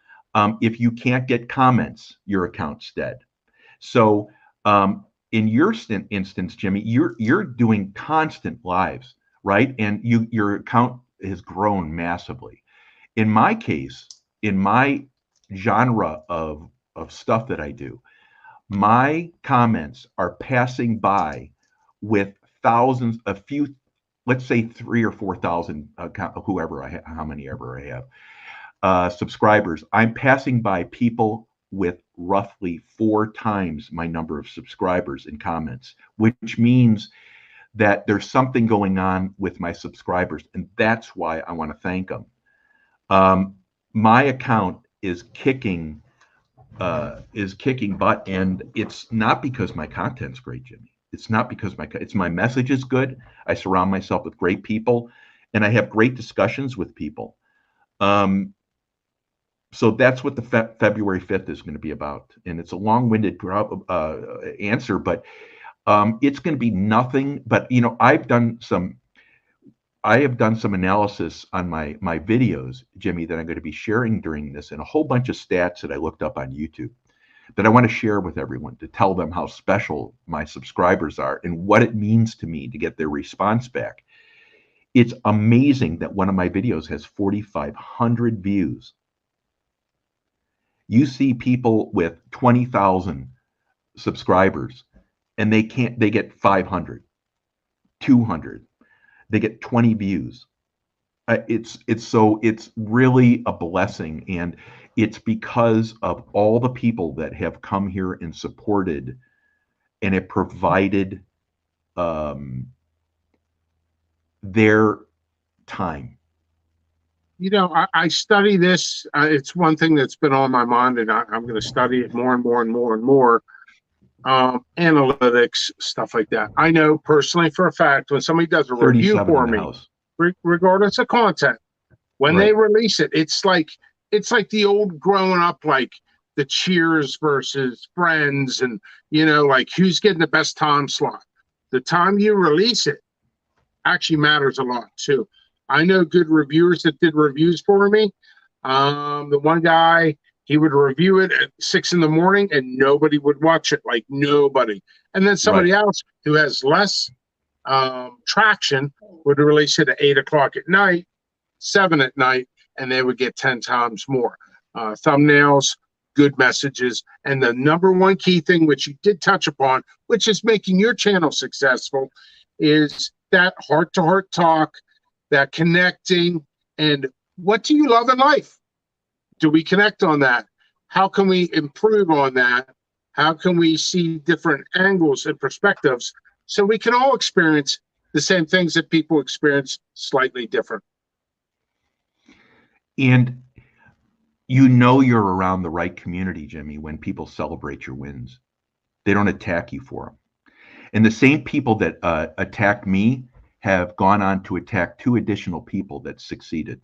if you can't get comments, your account's dead. So in your instance, Jimmy, you're doing constant lives, right? And your account has grown massively. In my case, in my genre of stuff that I do, my comments are passing by with thousands, a few, let's say 3 or 4,000, whoever I have, how many ever I have, subscribers. I'm passing by people with roughly 4 times my number of subscribers in comments, which means that there's something going on with my subscribers, and that's why I want to thank them. My account is kicking butt, and it's not because my content's great, Jimmy. It's not because my message is good. I surround myself with great people, and I have great discussions with people. So that's what the February 5th is going to be about, and it's a long-winded answer, but it's going to be nothing. But I have done some analysis on my videos, Jimmy, that I'm going to be sharing during this, and a whole bunch of stats that I looked up on YouTube that I want to share with everyone to tell them how special my subscribers are and what it means to me to get their response back. It's amazing that one of my videos has 4,500 views. You see people with 20,000 subscribers, and they get 500, 200. They get 20 views. it's really a blessing, and it's because of all the people that have come here and supported, and it provided um, their time. I study this. It's one thing that's been on my mind, and I'm going to study it more and more and more and more. Analytics, stuff like that. I know personally for a fact when somebody does a review 37 in for the me, house. regardless of content, when they Right. release it, it's like the old growing up, like the Cheers versus Friends, and like who's getting the best time slot. The time you release it actually matters a lot too. I know good reviewers that did reviews for me. The one guy, he would review it at 6 in the morning and nobody would watch it, like nobody. And then somebody Right. else who has less traction would release it at 8 o'clock at night, 7 at night, and they would get 10 times more. Thumbnails, good messages, and the number one key thing, which you did touch upon, which is making your channel successful, is that heart to heart talk, that connecting, and what do you love in life? Do we connect on that? How can we improve on that? How can we see different angles and perspectives so we can all experience the same things that people experience slightly different? And you're around the right community, Jimmy, when people celebrate your wins. They don't attack you for them. And the same people that attacked me have gone on to attack two additional people that succeeded.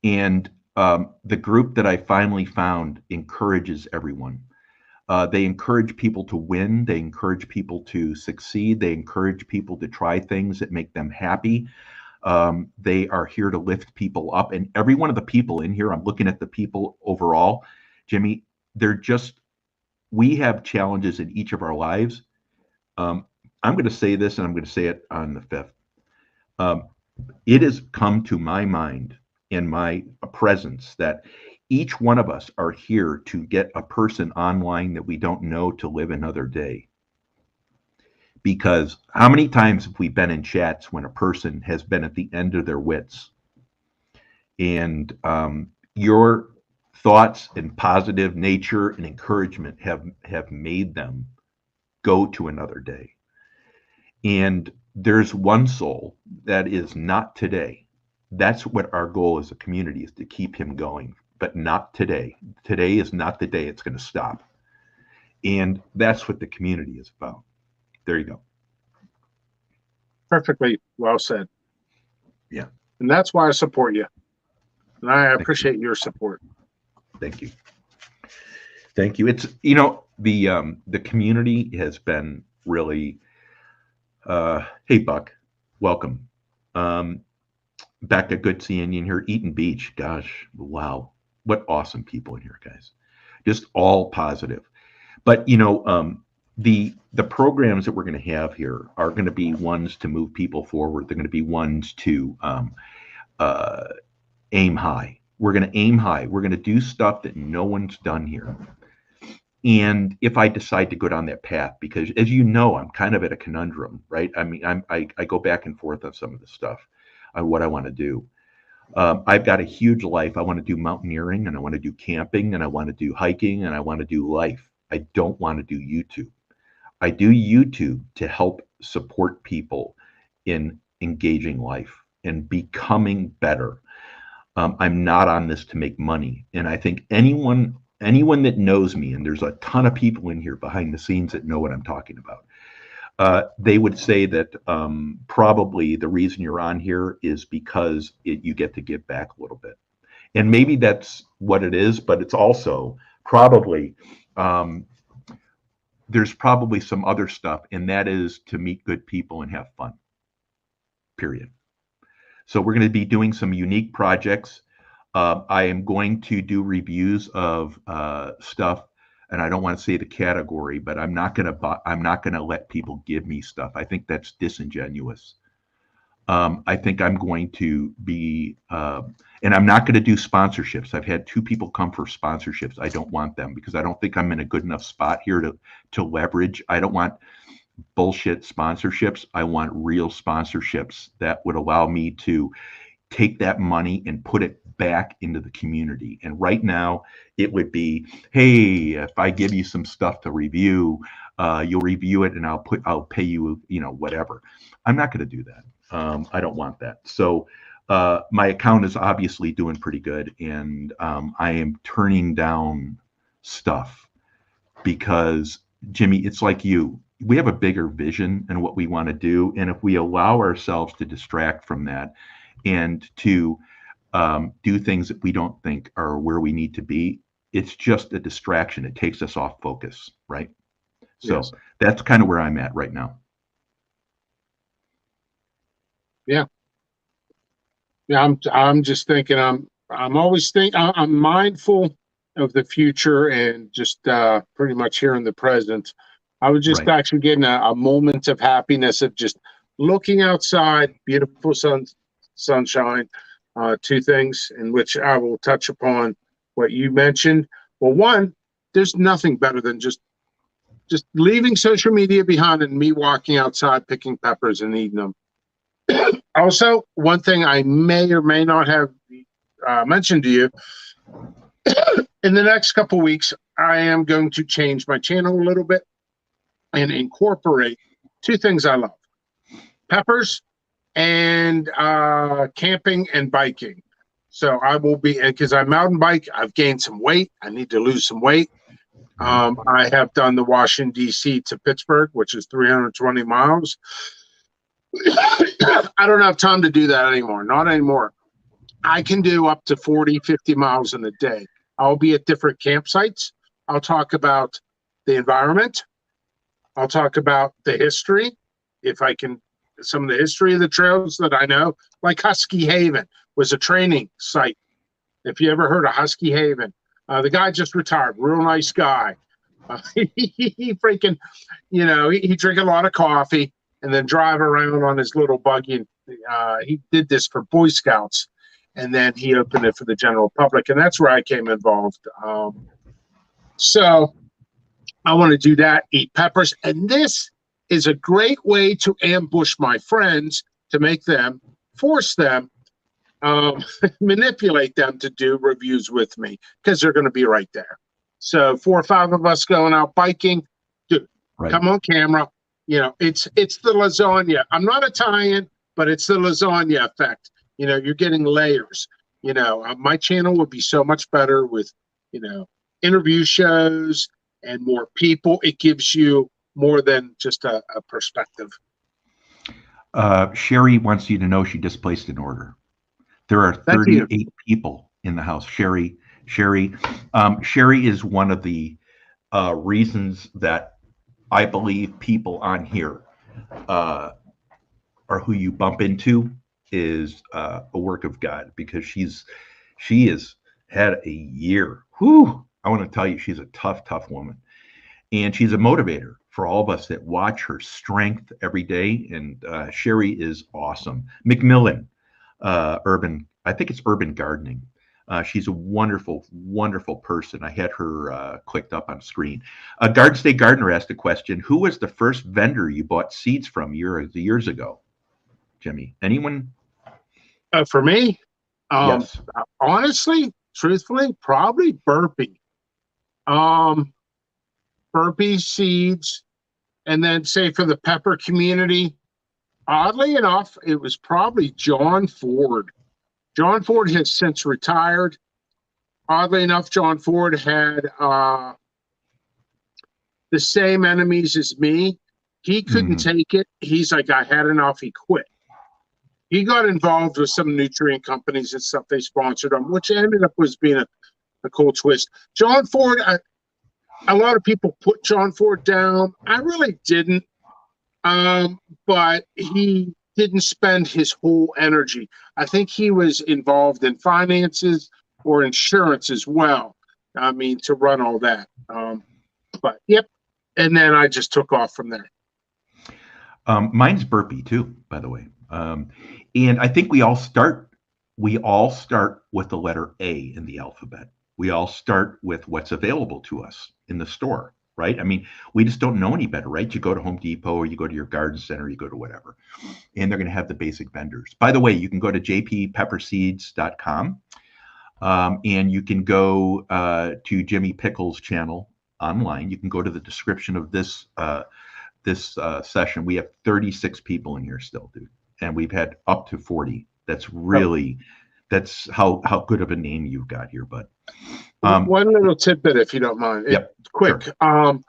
And the group that I finally found encourages everyone. They encourage people to win. They encourage people to succeed. They encourage people to try things that make them happy. They are here to lift people up. And every one of the people in here, I'm looking at the people overall, Jimmy, they're just, we have challenges in each of our lives. Um, I'm going to say this, and I'm going to say it on the 5th. Um, it has come to my mind in my presence that each one of us are here to get a person online that we don't know to live another day. Because how many times have we been in chats when a person has been at the end of their wits, and your thoughts and positive nature and encouragement have made them go to another day. And there's one soul that is not today. That's what our goal as a community is, to keep him going, but not today. Today is not the day it's going to stop. And that's what the community is about. There you go. Perfectly well said. Yeah. And that's why I support you. And I Thank you. appreciate your support. Thank you. Thank you. It's the community has been really. Hey Buck, welcome. Becca, good seeing you in here. Eaton Beach, gosh, wow, what awesome people in here, guys. Just all positive. But the programs that we're going to have here are going to be ones to move people forward. They're going to be ones to uh, aim high. We're going to aim high. We're going to do stuff that no one's done here. And if I decide to go down that path, because as you know, I'm kind of at a conundrum, right? I mean, I go back and forth on some of this stuff, on what I want to do. I've got a huge life. I want to do mountaineering, and I want to do camping, and I want to do hiking, and I want to do life. I don't want to do YouTube. I do YouTube to help support people in engaging life and becoming better. I'm not on this to make money. And I think anyone that knows me, and there's a ton of people in here behind the scenes that know what I'm talking about, they would say that probably the reason you're on here is because you get to give back a little bit. And maybe that's what it is, but it's also probably there's probably some other stuff, and that is to meet good people and have fun, period. So we're going to be doing some unique projects. I am going to do reviews of stuff, and I don't want to say the category, but I'm not going to let people give me stuff. I think that's disingenuous. I think I'm going to be, and I'm not going to do sponsorships. I've had two people come for sponsorships. I don't want them because I don't think I'm in a good enough spot here to leverage. I don't want bullshit sponsorships. I want real sponsorships that would allow me to take that money and put it back into the community. And right now, it would be, hey, if I give you some stuff to review, you'll review it, and I'll pay you, whatever. I'm not going to do that. I don't want that. So my account is obviously doing pretty good, and I am turning down stuff because, Jimmy, it's like you. We have a bigger vision and what we want to do, and if we allow ourselves to distract from that and to do things that we don't think are where we need to be, it's just a distraction. It takes us off focus, right? So Yes. that's kind of where I'm at right now. Yeah. Yeah. I'm just thinking, I'm always I'm mindful of the future and just pretty much here in the present. I was just Right. actually getting a moment of happiness of just looking outside, beautiful sunshine. Two things in which I will touch upon what you mentioned. Well, one, there's nothing better than just leaving social media behind and me walking outside picking peppers and eating them. Also, one thing I may or may not have mentioned to you, in the next couple of weeks, I am going to change my channel a little bit and incorporate two things I love: peppers and camping and biking. So I will be, because I mountain bike, I've gained some weight. I need to lose some weight. I have done the Washington, D.C. to Pittsburgh, which is 320 miles. I don't have time to do that anymore. Not anymore. I can do up to 40, 50 miles in a day. I'll be at different campsites. I'll talk about the environment. I'll talk about the history, if I can, some of the history of the trails that I know, like Husky Haven was a training site. If you ever heard of Husky Haven, the guy just retired, real nice guy. He freaking, he drink a lot of coffee and then drive around on his little buggy. He did this for Boy Scouts, and then he opened it for the general public, and that's where I came involved. So I want to do that, eat peppers, and this is a great way to ambush my friends, to force them, manipulate them to do reviews with me, because they're going to be right there. So 4 or 5 of us going out biking, dude, Right. come on camera. It's the lasagna. I'm not Italian, but it's the lasagna effect. You're getting layers. My channel would be so much better with, interview shows and more people. It gives you more than just a perspective. Sherry wants you to know she just placed an order. There are Thank you. 38 people in the house. Sherry is one of the reasons that I believe people on here or who you bump into is a work of God, because she has had a year. Whew, I want to tell you, she's a tough woman, and she's a motivator for all of us that watch her strength every day. And Sherry is awesome. McMillan, I think it's Urban Gardening. She's a wonderful person. I had her clicked up on screen. Garden State Gardener asked a question: who was the first vendor you bought seeds from years ago? Jimmy, anyone? For me, Yes. honestly, truthfully, probably Burpee. Burpee seeds. And then, say, for the pepper community, oddly enough, it was probably John Ford. John Ford has since retired. Oddly enough, John Ford had the same enemies as me. He couldn't take it. He's like, I had enough. He quit. He got involved with some nutrient companies and stuff. They sponsored him, which ended up was being a cool twist. John Ford, a lot of people put John Ford down. I really didn't. But he didn't spend his whole energy. I think he was involved in finances or insurance as well. I mean, to run all that. But yep. And then I just took off from there. Mine's Burpee too, by the way. And I think we all start with the letter A in the alphabet. We all start with what's available to us in the store, right? I mean, we just don't know any better, right? You go to Home Depot or you go to your garden center, you go to whatever, and they're going to have the basic vendors. By the way, you can go to jppepperseeds.com, and you can go to Jimmy Pickles' channel online. You can go to the description of this session. We have 36 people in here still, dude, and we've had up to 40. That's really that's how good of a name you've got here, bud. One little tidbit, if you don't mind. Yep. Quick. Sure.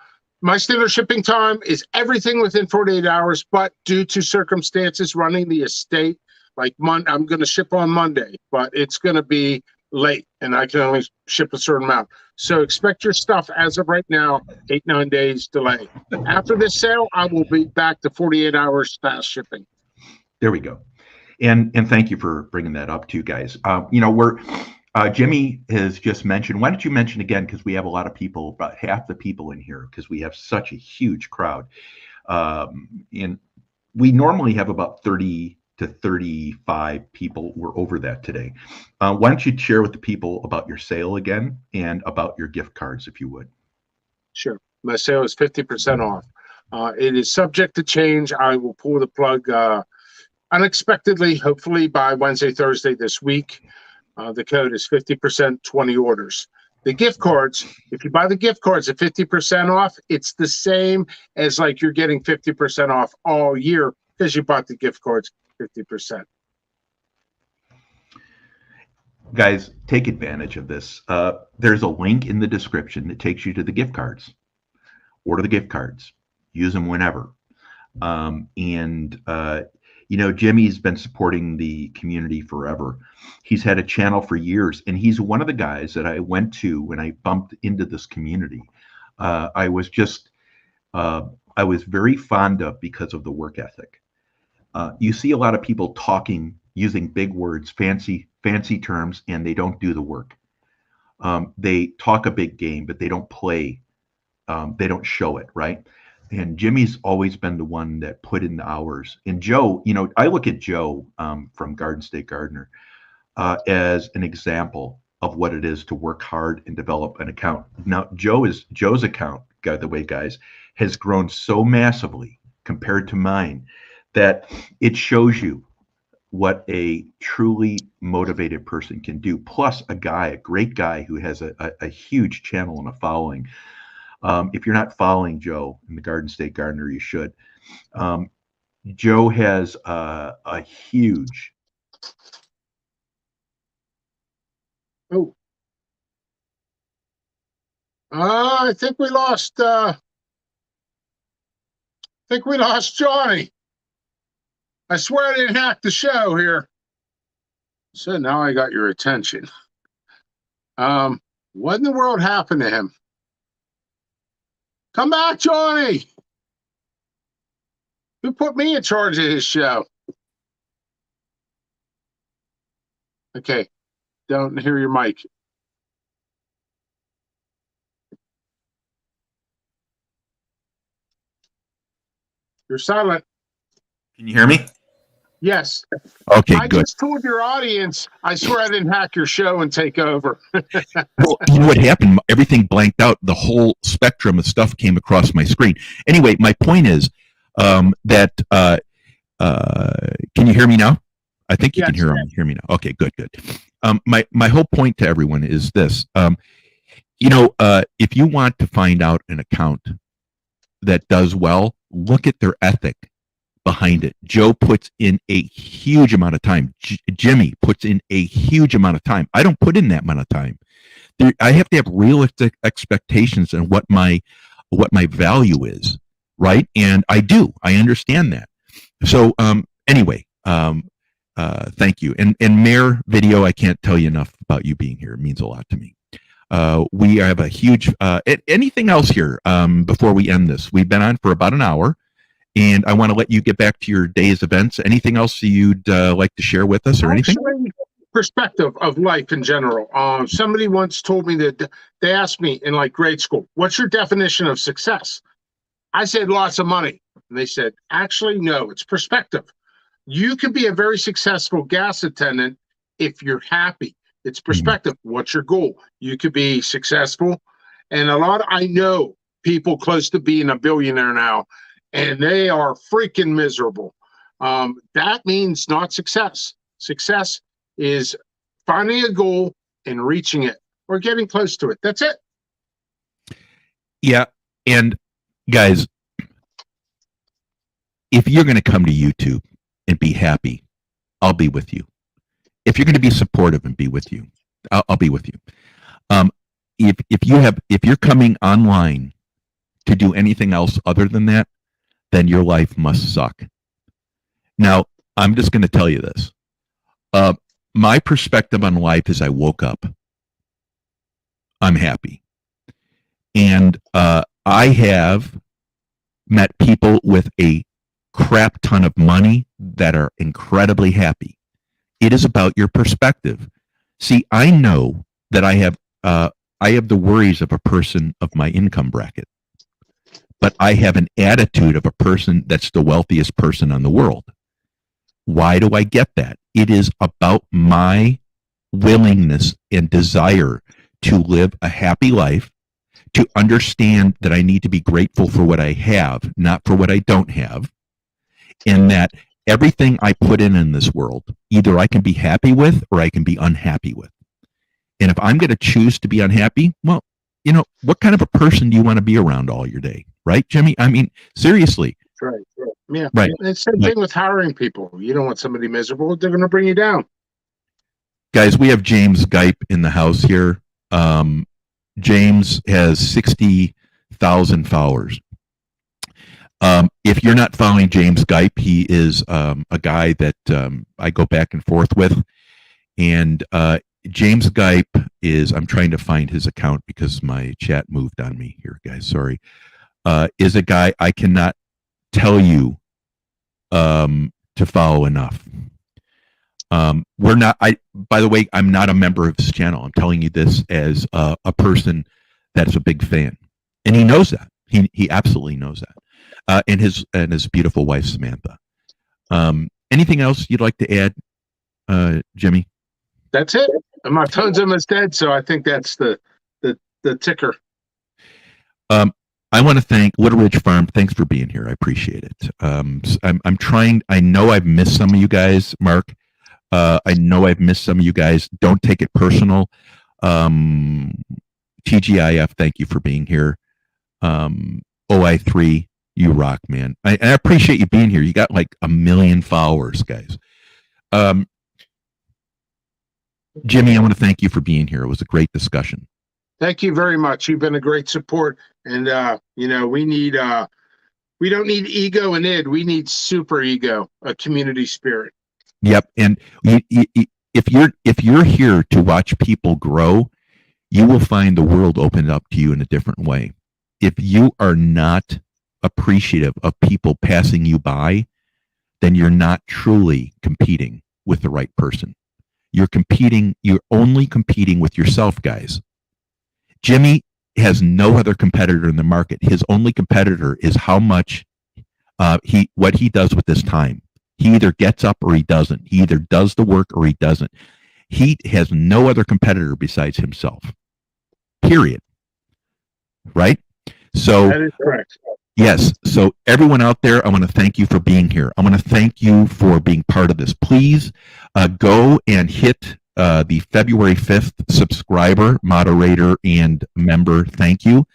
My standard shipping time is everything within 48 hours, but due to circumstances running the estate, like I'm going to ship on Monday, but it's going to be late, and I can only ship a certain amount. So expect your stuff as of right now, 8-9 days delay. After this sale, I will be back to 48 hours fast shipping. There we go. And thank you for bringing that up too, guys. We're Jimmy has just mentioned. Why don't you mention again? Because we have a lot of people, about half the people in here, because we have such a huge crowd. And we normally have about 30 to 35 people. We're over that today. Why don't you share with the people about your sale again and about your gift cards, if you would? Sure. My sale is 50% off. It is subject to change. I will pull the plug unexpectedly, hopefully by Wednesday, Thursday this week. The code is 50%, 20 orders. The gift cards, if you buy the gift cards at 50% off, it's the same as like you're getting 50% off all year because you bought the gift cards 50%. Guys, take advantage of this. There's a link in the description that takes you to the gift cards. Order the gift cards. Use them whenever. Jimmy's been supporting the community forever. He's had a channel for years, and he's one of the guys that I went to when I bumped into this community. I was very fond of because of the work ethic. You see a lot of people talking, using big words, fancy terms, and they don't do the work. They talk a big game, but they don't play. They don't show it, right? And Jimmy's always been the one that put in the hours. And Joe, I look at Joe from Garden State Gardener as an example of what it is to work hard and develop an account. Now, Joe's account, by the way, guys, has grown so massively compared to mine that it shows you what a truly motivated person can do. Plus, a great guy who has a huge channel and a following. If you're not following Joe in the Garden State Gardener, you should. Joe has a huge. Oh, I think we lost. Johnny. I swear I didn't hack the show here. So now I got your attention. What in the world happened to him? Come back, Johnny. Who put me in charge of his show? Okay. Don't hear your mic. You're silent. Can you hear me? Yes. Okay, I good. just told your audience, I swear I didn't hack your show and take over. Well, you know what happened? Everything blanked out. The whole spectrum of stuff came across my screen. Anyway, my point is that can you hear me now? I think you can hear me now. Okay, good. My whole point to everyone is this. If you want to find out an account that does well, look at their ethic behind it. Joe puts in a huge amount of time. Jimmy puts in a huge amount of time. I don't put in that amount of time. I have to have realistic expectations on what my value is, right? And I do. I understand that. So anyway, thank you. And Mayor Video, I can't tell you enough about you being here. It means a lot to me. We have a huge. Anything else here before we end this? We've been on for about an hour. And I want to let you get back to your day's events. Anything else you'd like to share with us or anything? Perspective of life in general. Somebody once told me that they asked me in like grade school, what's your definition of success? I said lots of money. And they said, actually, no, it's perspective. You could be a very successful gas attendant if you're happy. It's perspective. What's your goal? You could be successful. And I know people close to being a billionaire now, and they are freaking miserable. That means not success. Success is finding a goal and reaching it or getting close to it. That's it. Yeah. And guys, if you're going to come to YouTube and be happy, I'll be with you. If you're going to be supportive and be with you, I'll be with you. If you're coming online to do anything else other than that, then your life must suck. Now, I'm just going to tell you this. My perspective on life is I woke up. I'm happy. And I have met people with a crap ton of money that are incredibly happy. It is about your perspective. See, I know that I have the worries of a person of my income bracket, but I have an attitude of a person that's the wealthiest person in the world. Why do I get that? It is about my willingness and desire to live a happy life, to understand that I need to be grateful for what I have, not for what I don't have, and that everything I put in this world, either I can be happy with or I can be unhappy with. And if I'm going to choose to be unhappy, well, what kind of a person do you want to be around all your day? Right, Jimmy? I mean, seriously. Right. Yeah. Right. It's the same thing with hiring people. You don't want somebody miserable. They're going to bring you down. Guys, we have James Gipe in the house here. James has 60,000 followers. If you're not following James Gipe, he is a guy that I go back and forth with. And James Gipe is, I'm trying to find his account because my chat moved on me here, guys. Sorry. Is a guy I cannot tell you to follow enough. By the way, I'm not a member of his channel. I'm telling you this as a person that's a big fan. And he knows that. He absolutely knows that. And his beautiful wife, Samantha. Anything else you'd like to add, Jimmy? That's it. My phone's almost dead, so I think that's the ticker. I want to thank Little Ridge Farm. Thanks for being here. I appreciate it. I'm trying. I know I've missed some of you guys, Mark. I know I've missed some of you guys. Don't take it personal. TGIF, thank you for being here. OI3, you rock, man. I appreciate you being here. You got like 1 million followers, guys. Jimmy, I want to thank you for being here. It was a great discussion. Thank you very much. You've been a great support. And, we don't need ego and id. We need super ego, a community spirit. Yep. And if you're here to watch people grow, you will find the world open up to you in a different way. If you are not appreciative of people passing you by, then you're not truly competing with the right person. You're only competing with yourself, guys. Jimmy has no other competitor in the market. His only competitor is how much what he does with his time. He either gets up or he doesn't. He either does the work or he doesn't. He has no other competitor besides himself. Period. Right? So that is correct. Yes. So everyone out there, I want to thank you for being here. I want to thank you for being part of this. Please go and hit the February 5th subscriber, moderator, and member. Thank you.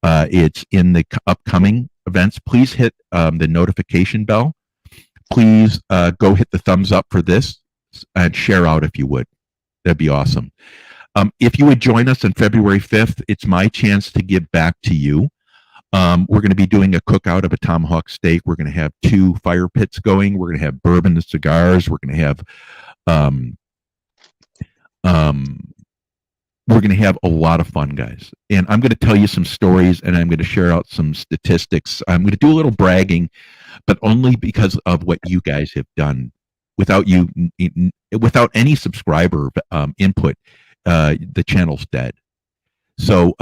It's in the upcoming events. Please hit the notification bell. Please go hit the thumbs up for this and share out if you would. That'd be awesome. If you would join us on February 5th, it's my chance to give back to you. We're going to be doing a cookout of a tomahawk steak. We're going to have 2 fire pits going. We're going to have bourbon and cigars. We're going to have a lot of fun, guys. And I'm going to tell you some stories, and I'm going to share out some statistics. I'm going to do a little bragging, but only because of what you guys have done. Without any subscriber input, the channel's dead. So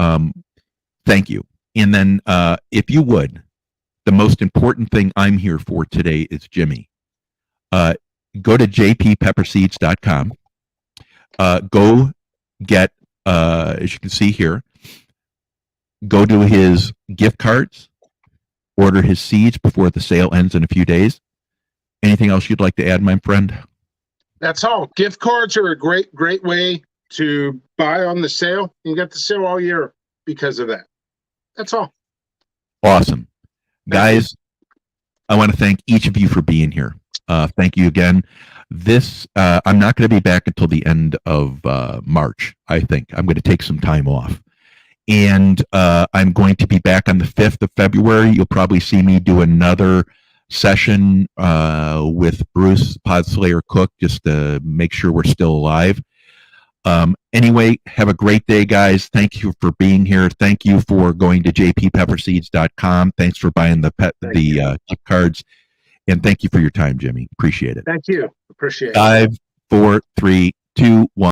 thank you. And then if you would, the most important thing I'm here for today is Jimmy. Go to jppepperseeds.com. Go get, as you can see here, go to his gift cards, order his seeds before the sale ends in a few days. Anything else you'd like to add, my friend? That's all. Gift cards are a great way to buy on the sale. You get the sale all year because of that. That's all. Awesome. Thank Guys, I want to thank each of you for being here. Thank you again. I'm not going to be back until the end of March, I think. I'm going to take some time off. And I'm going to be back on the 5th of February. You'll probably see me do another session with Bruce Podslayer Cook just to make sure we're still alive. Anyway, have a great day, guys. Thank you for being here. Thank you for going to jppepperseeds.com. Thanks for buying the gift cards. And thank you for your time, Jimmy. Appreciate it. Thank you. Appreciate it. 5, 4, 3, 2, 1.